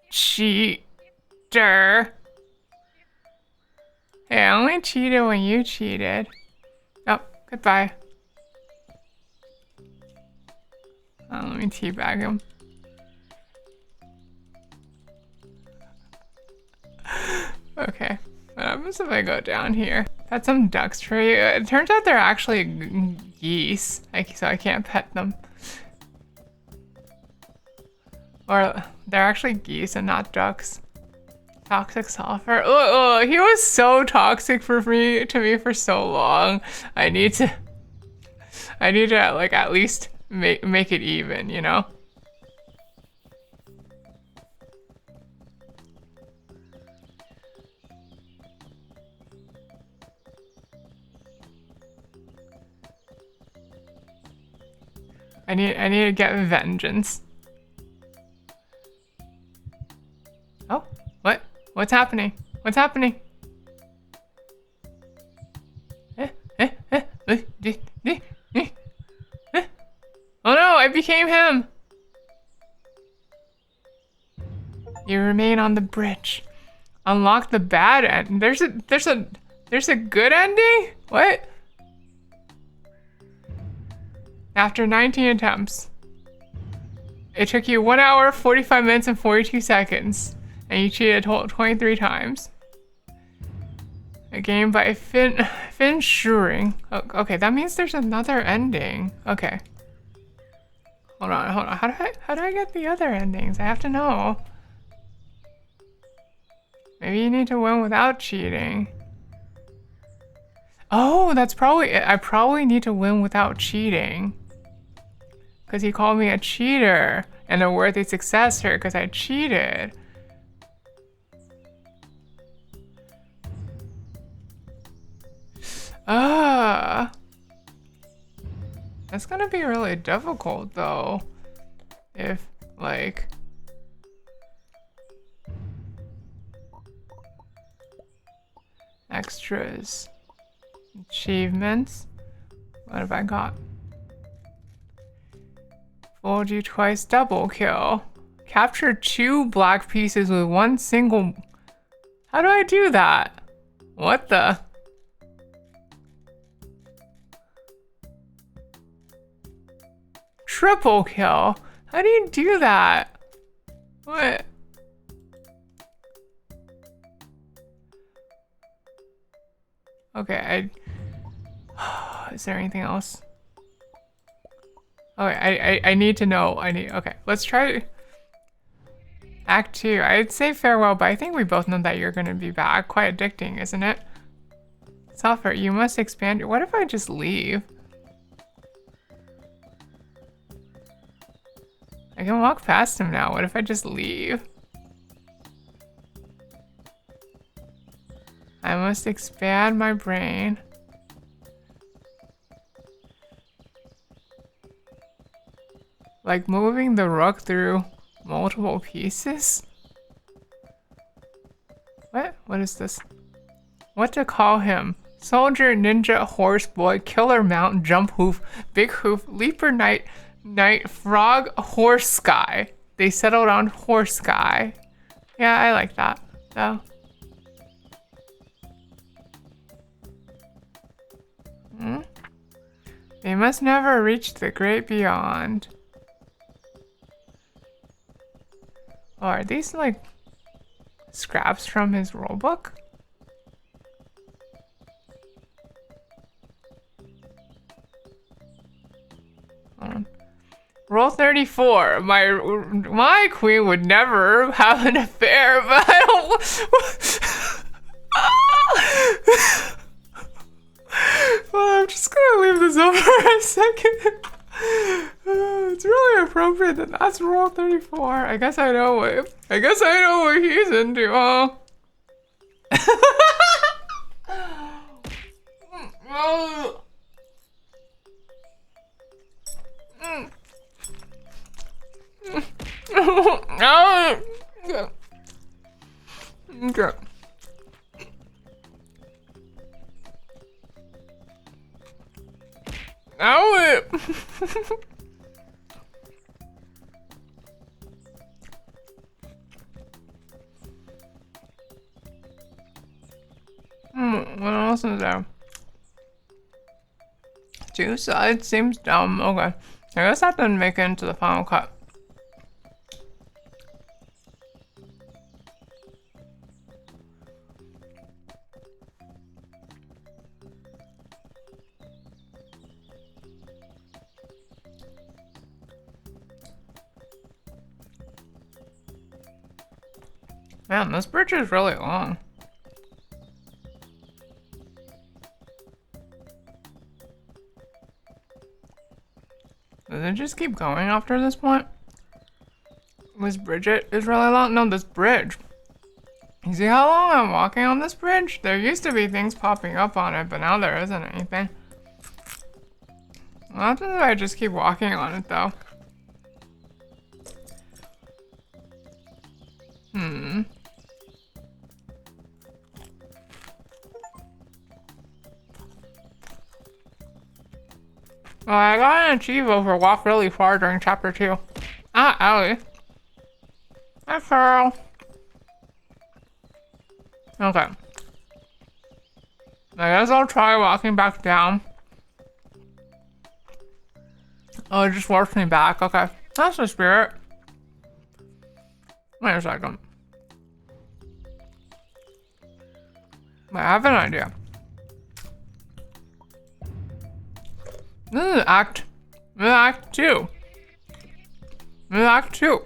Cheater. Hey, I only cheated when you cheated. Oh, goodbye. Let me teabag him. Okay, what happens if I go down here? Got some ducks for you. It turns out they're actually geese, so I can't pet them. Or they're actually geese and not ducks. Toxic sulfur. Oh, he was so toxic to me for so long. I need to like at least make it even, you know? I need to get vengeance. Oh, what? What's happening? What's happening? Oh no, I became him. You remain on the bridge. Unlock the bad end. There's a good ending? What? After 19 attempts. It took you 1 hour, 45 minutes, and 42 seconds. And you cheated 23 times. A game by Finn Schuring. Oh, okay, that means there's another ending. Okay. Hold on. How do I get the other endings? I have to know. Maybe you need to win without cheating. Oh, that's probably it. I probably need to win without cheating. Because he called me a cheater and a worthy successor because I cheated. That's gonna be really difficult though. If, like... Extras. Achievements. What have I got? Fooled you twice, double kill. Capture 2 black pieces with 1 single... How do I do that? What the... Triple kill. How do you do that? What? Okay, is there anything else? Okay, I need to know. Okay, let's try Act 2. I'd say farewell, but I think we both know that you're gonna be back. Quite addicting, isn't it? Sulfur, you must expand your... What if I just leave? I can walk past him now. What if I just leave? I must expand my brain. Like moving the rook through multiple pieces? What? What is this? What to call him? Soldier, ninja, horse boy, killer mount, jump hoof, big hoof, leaper knight, frog, horse guy. They settled on horse guy. Yeah, I like that though. must never reach the great beyond. Oh, are these like scraps from his rulebook? Rule 34. My queen would never have an affair, but I don't. Well, I'm just gonna leave this up for a second. It's really appropriate that that's Rule 34. I guess I know what he's into, huh? Okay. Now what else is there? Two sides seems dumb. Okay. I guess that didn't make it into the final cut. Man, this bridge is really long. Does it just keep going after this point? This bridge is really long? No, this bridge. You see how long I'm walking on this bridge? There used to be things popping up on it, but now there isn't anything. What happens if I just keep walking on it, though? Well, I got an achievo for walk really far during chapter 2. Ah, Ellie. Hi, Pearl. Okay. I guess I'll try walking back down. Oh, it just works me back. Okay. That's the spirit. Wait a second. I have an idea. This is Act 2. This is Act 2.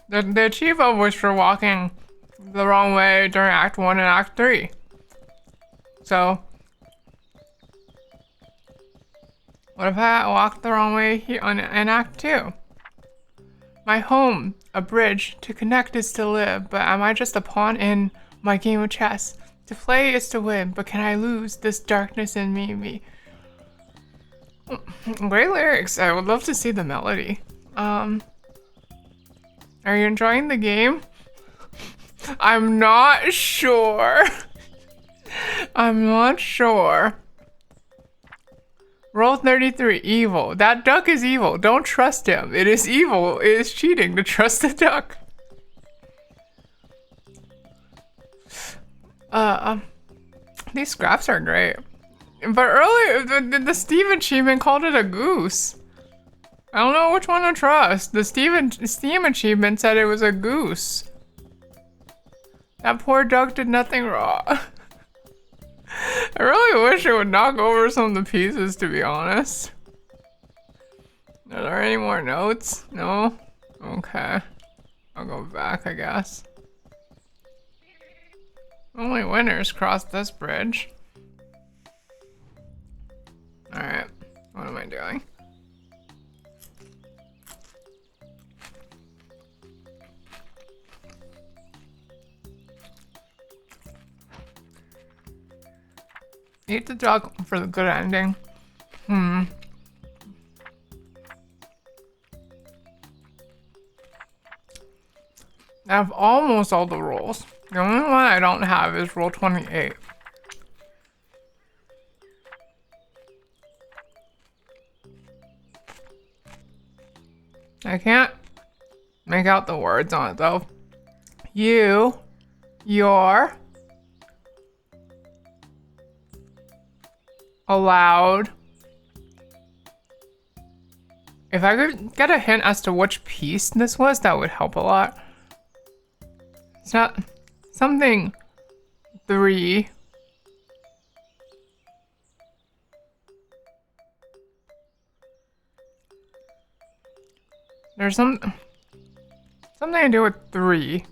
The achievo was for walking the wrong way during Act 1 and Act 3. So, what if I walked the wrong way here in Act 2? My home, a bridge, to connect is to live, but am I just a pawn in my game of chess? To play is to win, but can I lose this darkness in me? Great lyrics. I would love to see the melody. Are you enjoying the game? I'm not sure. I'm not sure. Rule 33, evil. That duck is evil. Don't trust him. It is evil. It is cheating to trust the duck. These scraps are great. But earlier, the Steam achievement called it a goose. I don't know which one to trust. The Steam achievement said it was a goose. That poor duck did nothing wrong. I really wish it would knock over some of the pieces, to be honest. Are there any more notes? No? Okay. I'll go back, I guess. Only winners cross this bridge. Alright, what am I doing? Eat the dog for the good ending. I have almost all the rules. The only one I don't have is Rule 28. I can't make out the words on it though. You, your, allowed, If I could get a hint as to which piece this was, that would help a lot. It's not something 3. There's something to do with 3.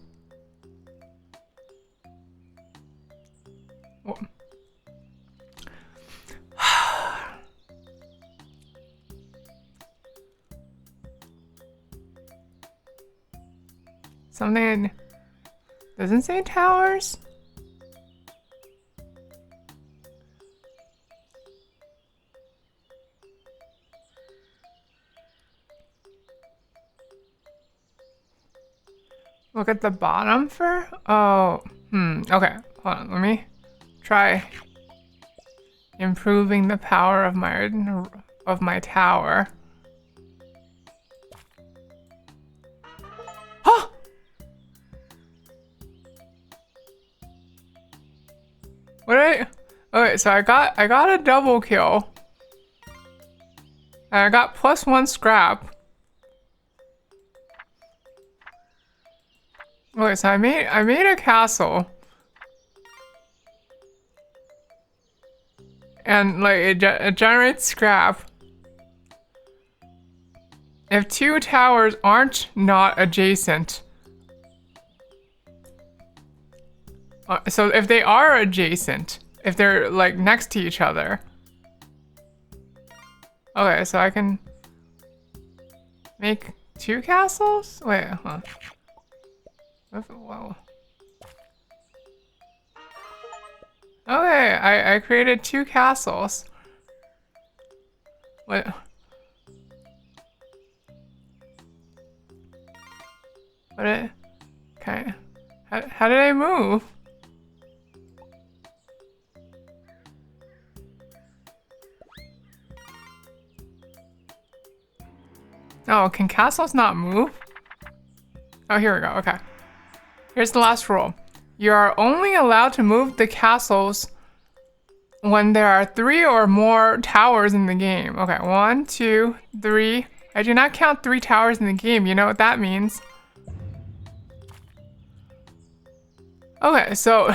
Something doesn't say towers. Look at the bottom for, oh, okay, hold on, let me try improving the power of my tower. Huh! Okay, so I got a double kill. And I got +1 scrap. Okay, so I made a castle. And like it generates scrap. If 2 towers aren't not adjacent. So if they are adjacent, if they're like next to each other. Okay, so I can make 2 castles? Wait, huh. Whoa. Okay, I created 2 castles. What? Okay. How did I move? Oh, can castles not move? Oh, here we go, okay. Here's the last rule. You are only allowed to move the castles when there are 3 or more towers in the game. Okay, 1, 2, 3. I do not count 3 towers in the game. You know what that means. Okay, so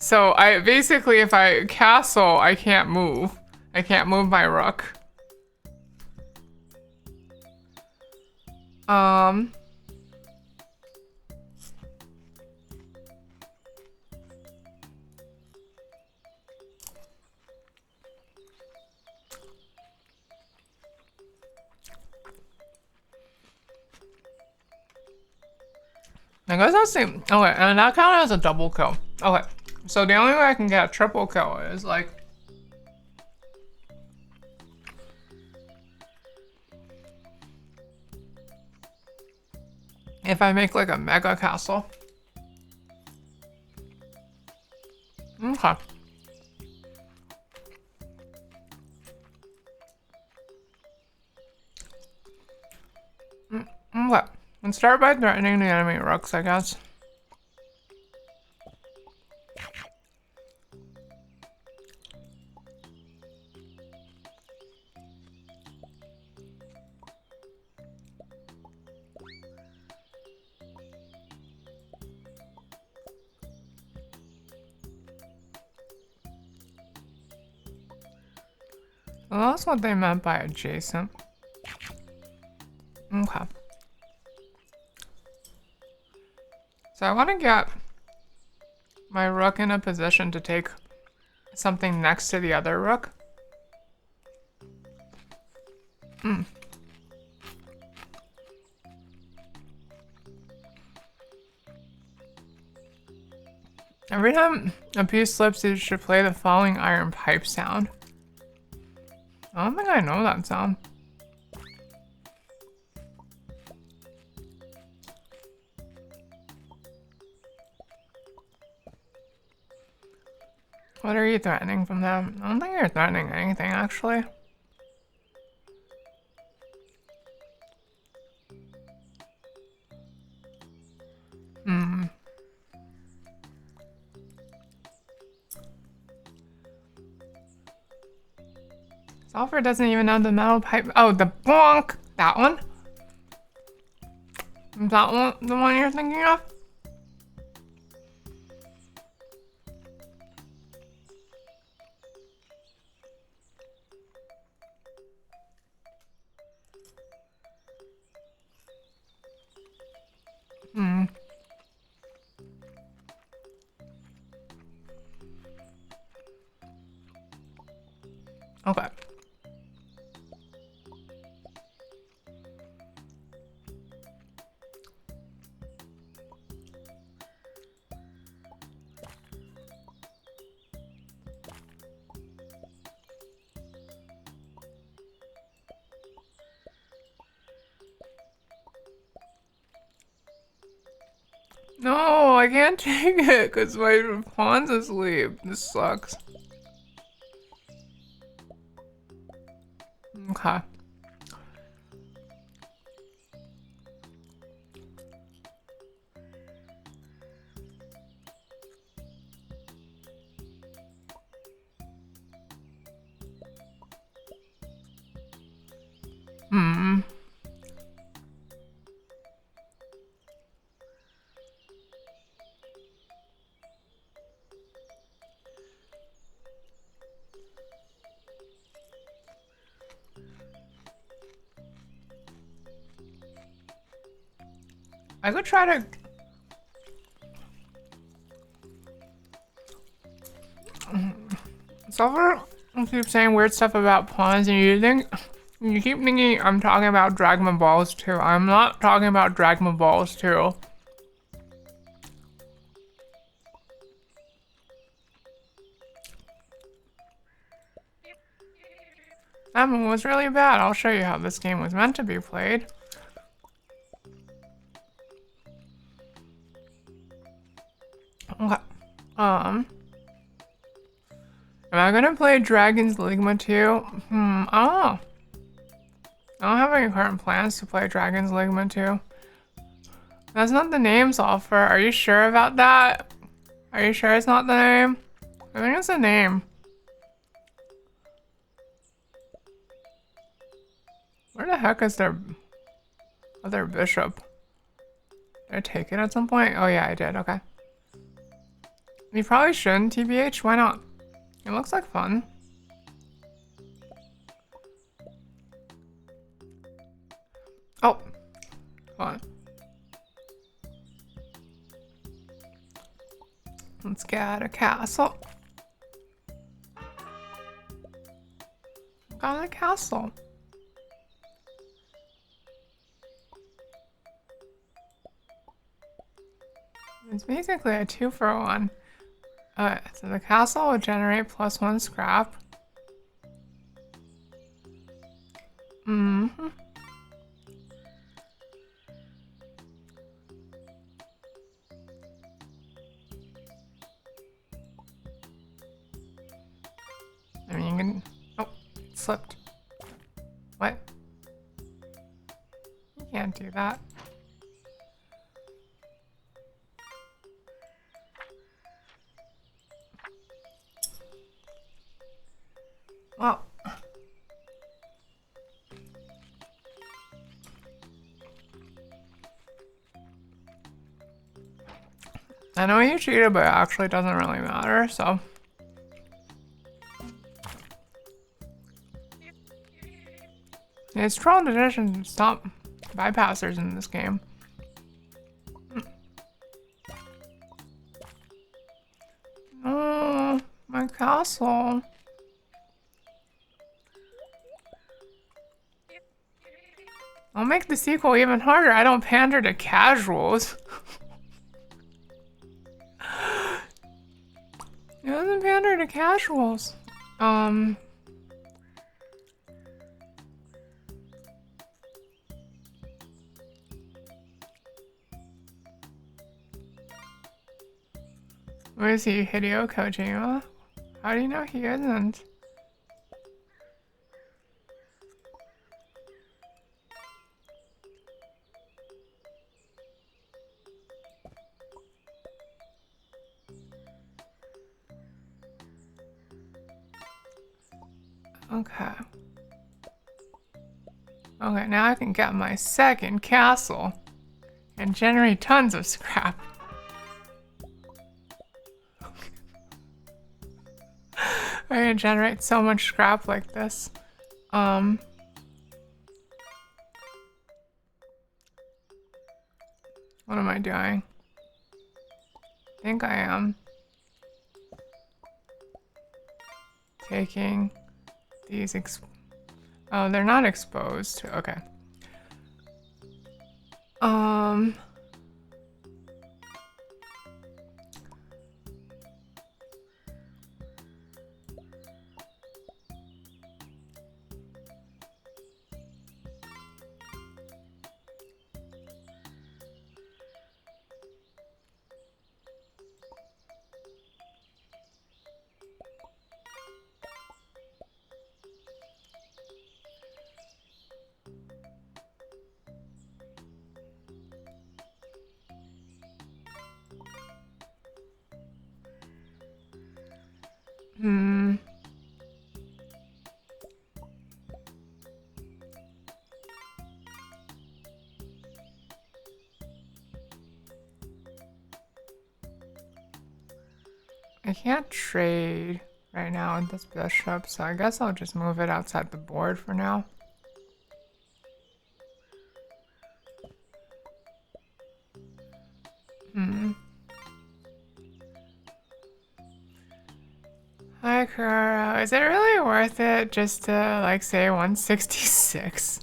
I basically, if I castle, I can't move. I can't move my rook. I guess that's the, okay, and that counted as a double kill. Okay, so the only way I can get a triple kill is like, if I make like a mega castle. Okay. Okay. Let's start by threatening the enemy rooks, I guess. Well, that's what they meant by adjacent. Okay. So I want to get my rook in a position to take something next to the other rook. Every time a piece slips, you should play the following iron pipe sound. I don't think I know that sound. What are you threatening from them? I don't think you're threatening anything, actually. Sulfur doesn't even have the metal pipe. Oh, the bonk! That one? Is that one the one you're thinking of? Hmm. Okay. No, I can't take it because my pawn's asleep. This sucks. Okay. Hmm. I could try to. Sulfur keeps saying weird stuff about pawns, and you keep thinking I'm talking about Dragon Balls 2. I'm not talking about Dragon Balls 2. That one was really bad. I'll show you how this game was meant to be played. Okay. Am I gonna play Dragon's Ligma 2? I don't know. I don't have any current plans to play Dragon's Ligma 2. That's not the name, Sulfur. Are you sure about that? Are you sure it's not the name? I think it's the name. Where the heck is their other bishop? Did I take it at some point? Oh yeah, I did. Okay. You probably shouldn't, TBH. Why not? It looks like fun. Oh. Hold on. Let's get a castle. Got a castle. It's basically a 2-for-1. So the castle will generate +1 scrap. Mm-hmm. I mean, you can. Oh, it slipped. What? You can't do that. Well. I know you cheated, but it actually doesn't really matter, so. It's troll tradition to stop bypassers in this game. Oh, my castle. I'll make the sequel even harder. I don't pander to casuals. It doesn't pander to casuals. Where is he? Hideo Kojima? How do you know he isn't? Okay. Okay, now I can get my second castle and generate tons of scrap. I can generate so much scrap like this. What am I doing? I think I am taking these oh, they're not exposed. Okay. I can't trade right now with this bishop, so I guess I'll just move it outside the board for now. Hi, Kuro. Is it really worth it just to, like, say 166?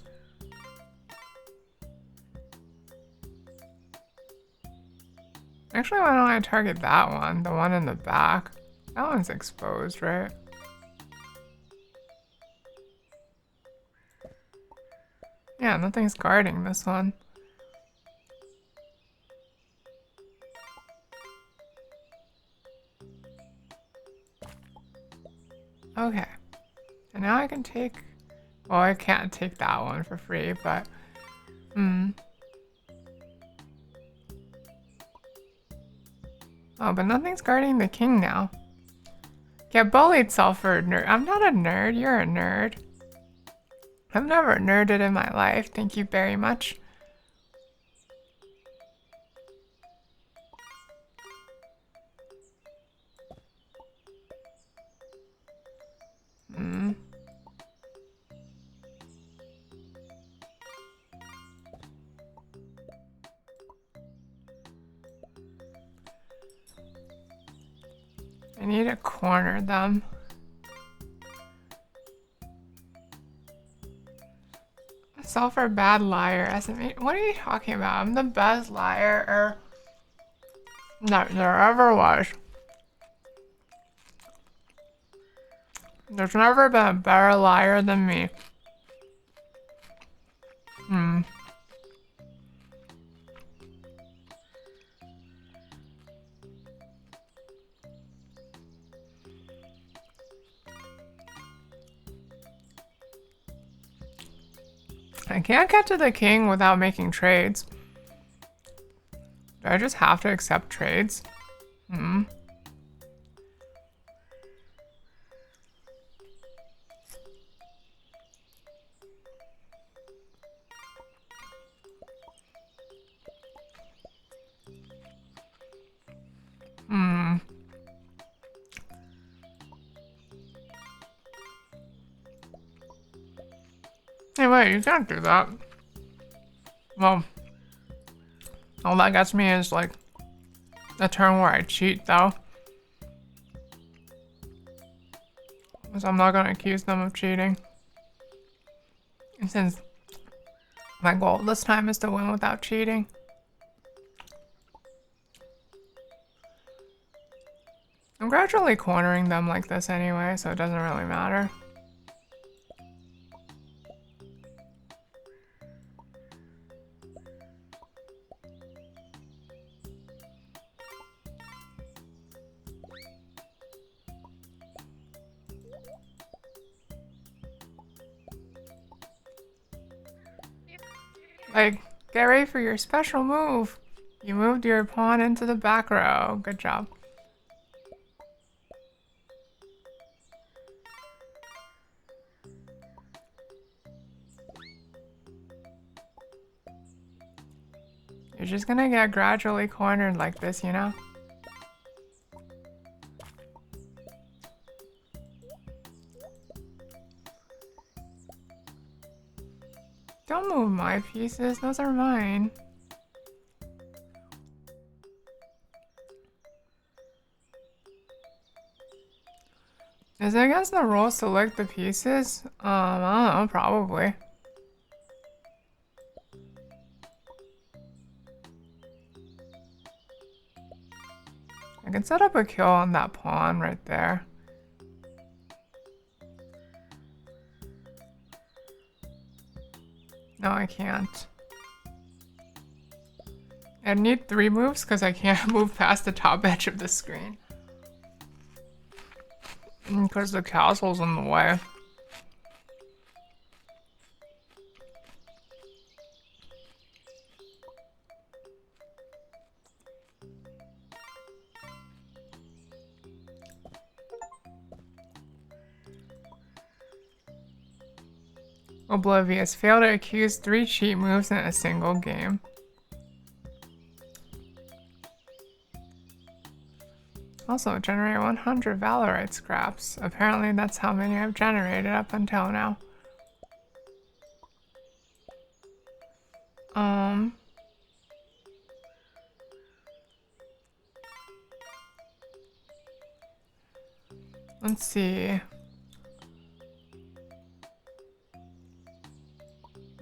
Actually, why don't I target that one? The one in the back. That one's exposed, right? Yeah, nothing's guarding this one. Okay. And now I can take... Well, I can't take that one for free, but... Oh, but nothing's guarding the king now. Get bullied, Sulfur nerd. I'm not a nerd. You're a nerd. I've never nerded in my life. Thank you very much. I need to corner them. Sulfur bad liar. What are you talking about? I'm the best liar that there ever was. There's never been a better liar than me. I can't get to the king without making trades. Do I just have to accept trades? Hey, wait, you can't do that. Well, all that gets me is like a turn where I cheat, though. Because I'm not gonna accuse them of cheating. And since my goal this time is to win without cheating. I'm gradually cornering them like this anyway, so it doesn't really matter. Like, get ready for your special move. You moved your pawn into the back row. Good job. You're just gonna get gradually cornered like this, you know? Don't move my pieces, those are mine. Is it against the rules to lick the pieces? I don't know, probably. I can set up a kill on that pawn right there. No, I can't. I need 3 moves because I can't move past the top edge of the screen. Because the castle's in the way. Oblivious. Failed to accuse 3 cheat moves in a single game. Also, generate 100 Valorite scraps. Apparently that's how many I've generated up until now. Let's see.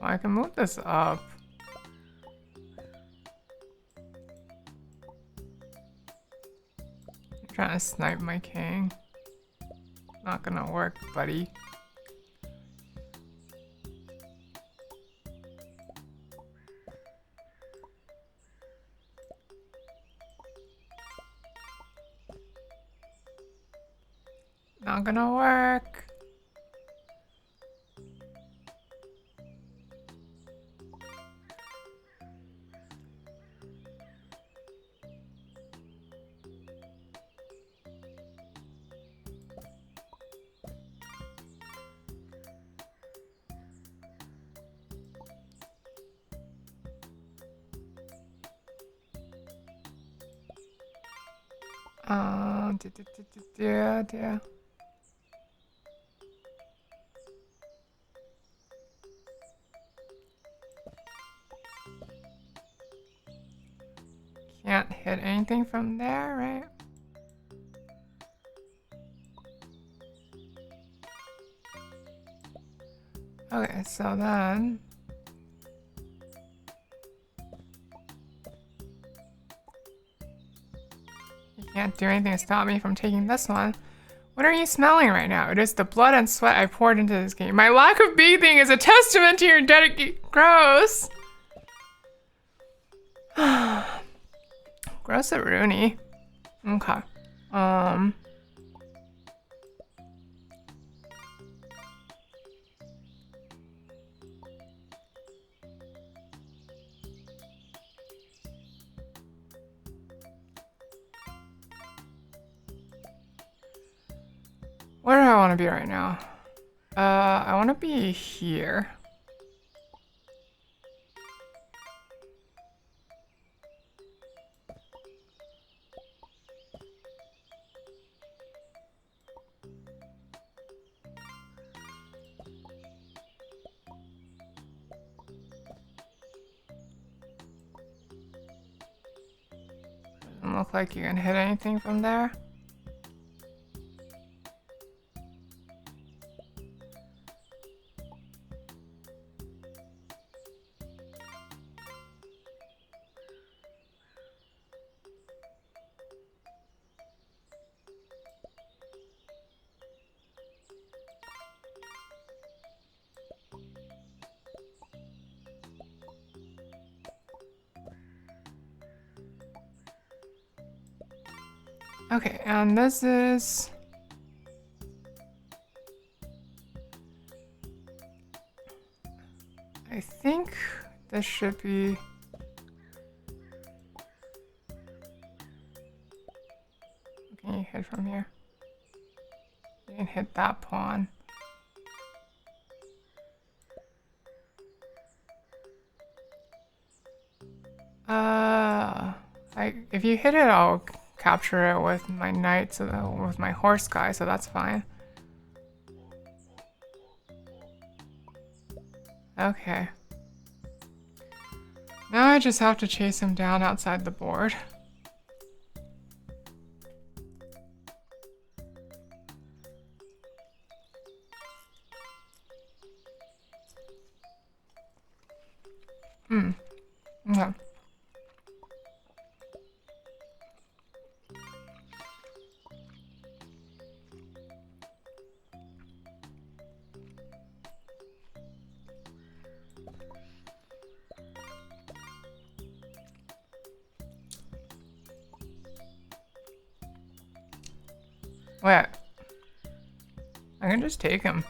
Well, I can move this up. You're trying to snipe my king. Not gonna work, buddy. Not gonna work. Yeah. Can't hit anything from there, right? Okay, so then... You can't do anything to stop me from taking this one. What are you smelling right now? It is the blood and sweat I poured into this game. My lack of bathing is a testament to your dedication. Gross! Gross at Rooney. Okay. Where do I want to be right now? I want to be here. Doesn't look like you can hit anything from there. Okay, and this is... I think this should be... Can you hit from here? You can hit that pawn. If you hit it, I'll capture it with my knight, with my horse guy, so that's fine. Okay. Now I just have to chase him down outside the board. Okay. Wait. I can just take him.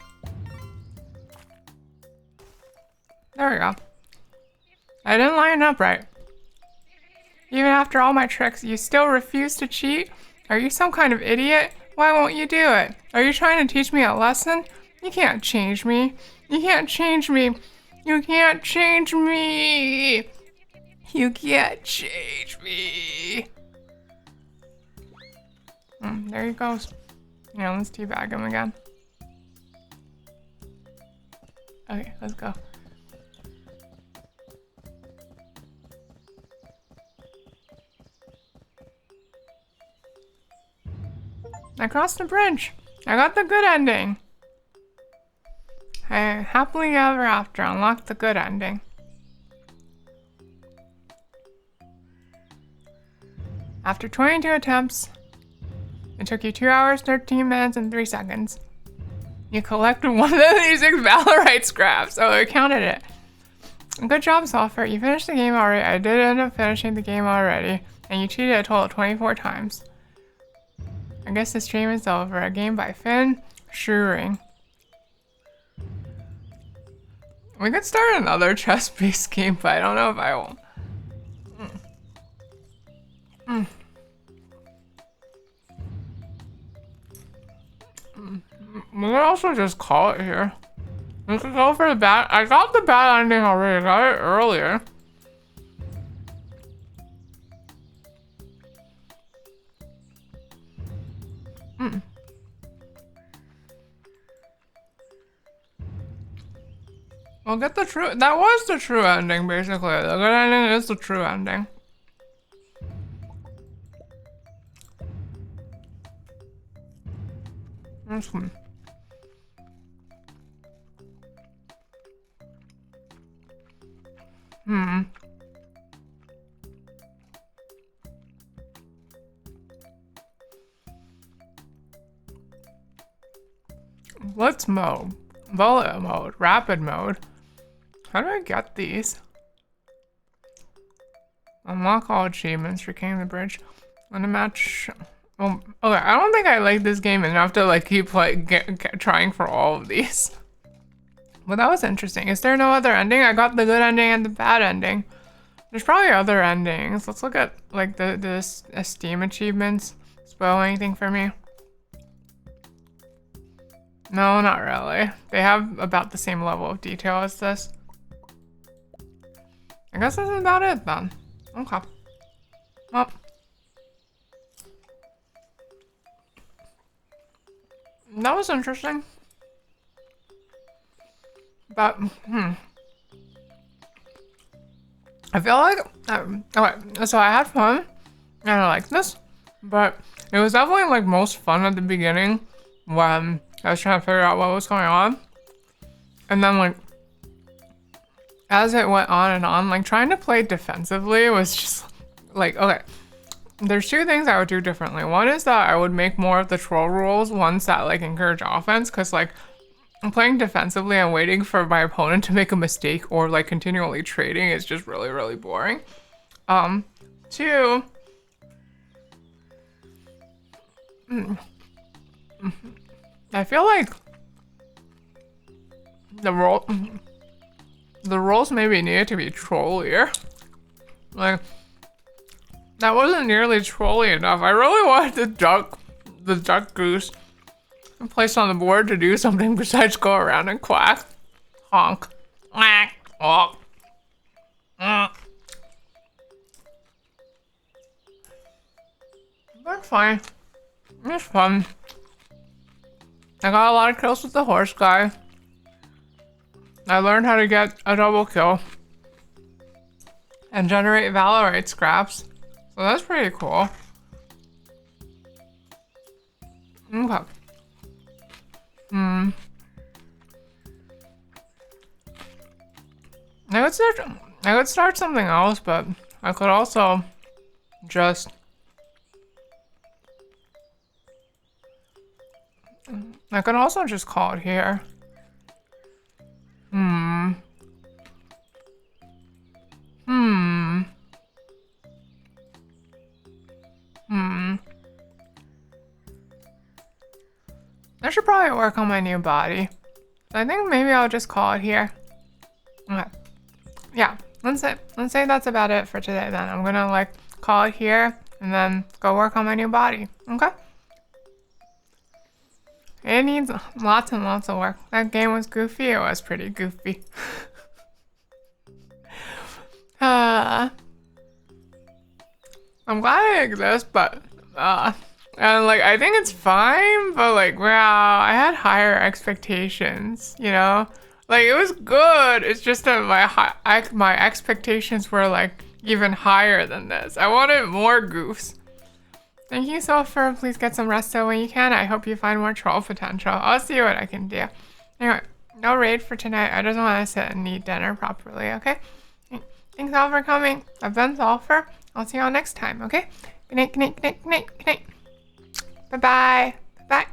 There we go. I didn't line up right. Even after all my tricks, you still refuse to cheat? Are you some kind of idiot? Why won't you do it? Are you trying to teach me a lesson? You can't change me. You can't change me. You can't change me. You can't change me. There he goes. Yeah, let's teabag him again. Okay, let's go. I crossed the bridge. I got the good ending. I happily ever after unlocked the good ending. After 22 attempts, it took you 2 hours, 13 minutes, and 3 seconds. You collected 176 Valorite scraps. Oh, I counted it. Good job, Sulfur. You finished the game already. I did end up finishing the game already. And you cheated a total of 24 times. I guess the stream is over. A game by Finn Shuring. We could start another chess-based game, but I don't know if I will. We could also just call it here. We could go for the bad. I got the bad ending already. I got it earlier. We'll get the true. That was the true ending, basically. The good ending is the true ending. Blitz mode, bullet mode, rapid mode. How do I get these? Unlock all achievements, reclaim the bridge. Win a match. Oh, okay, I don't think I like this game enough to like keep like trying for all of these. But that was interesting. Is there no other ending? I got the good ending and the bad ending. There's probably other endings. Let's look at like the Steam achievements. Spoil anything for me? No, not really. They have about the same level of detail as this. I guess that's about it then. Okay. Well. That was interesting. But, I feel like, okay, so I had fun, and I liked this, but it was definitely like most fun at the beginning when I was trying to figure out what was going on. And then like, as it went on and on, like trying to play defensively was just like, okay, there's two things I would do differently. One is that I would make more of the troll rules, ones that like encourage offense, because like playing defensively and waiting for my opponent to make a mistake or like continually trading is just really, really boring. Two, I feel like the roles maybe needed to be trollier. Like, that wasn't nearly trolly enough. I really wanted the duck goose placed on the board to do something besides go around and quack. Honk. Quack. Honk. That's fine. It's fun. I got a lot of kills with the horse guy. I learned how to get a double kill. And generate Valorite scraps. So that's pretty cool. Okay. I could start something else, but I could also just call it here. I should probably work on my new body. I think maybe I'll just call it here. Okay. Yeah, let's say that's about it for today then. I'm gonna like call it here and then go work on my new body. Okay? It needs lots and lots of work. That game was goofy. It was pretty goofy. I'm glad I exist, but and like I think it's fine, but like wow, I had higher expectations, you know? Like it was good. It's just that my expectations were like even higher than this. I wanted more goofs. Thank you, Sulfur. Please get some rest so when you can. I hope you find more troll potential. I'll see what I can do. Anyway, no raid for tonight. I just want to sit and eat dinner properly, okay? Thanks all for coming. I've been Sulfur. I'll see y'all next time, okay? Good night, good night, good night, good night, good night. Bye-bye. Bye-bye.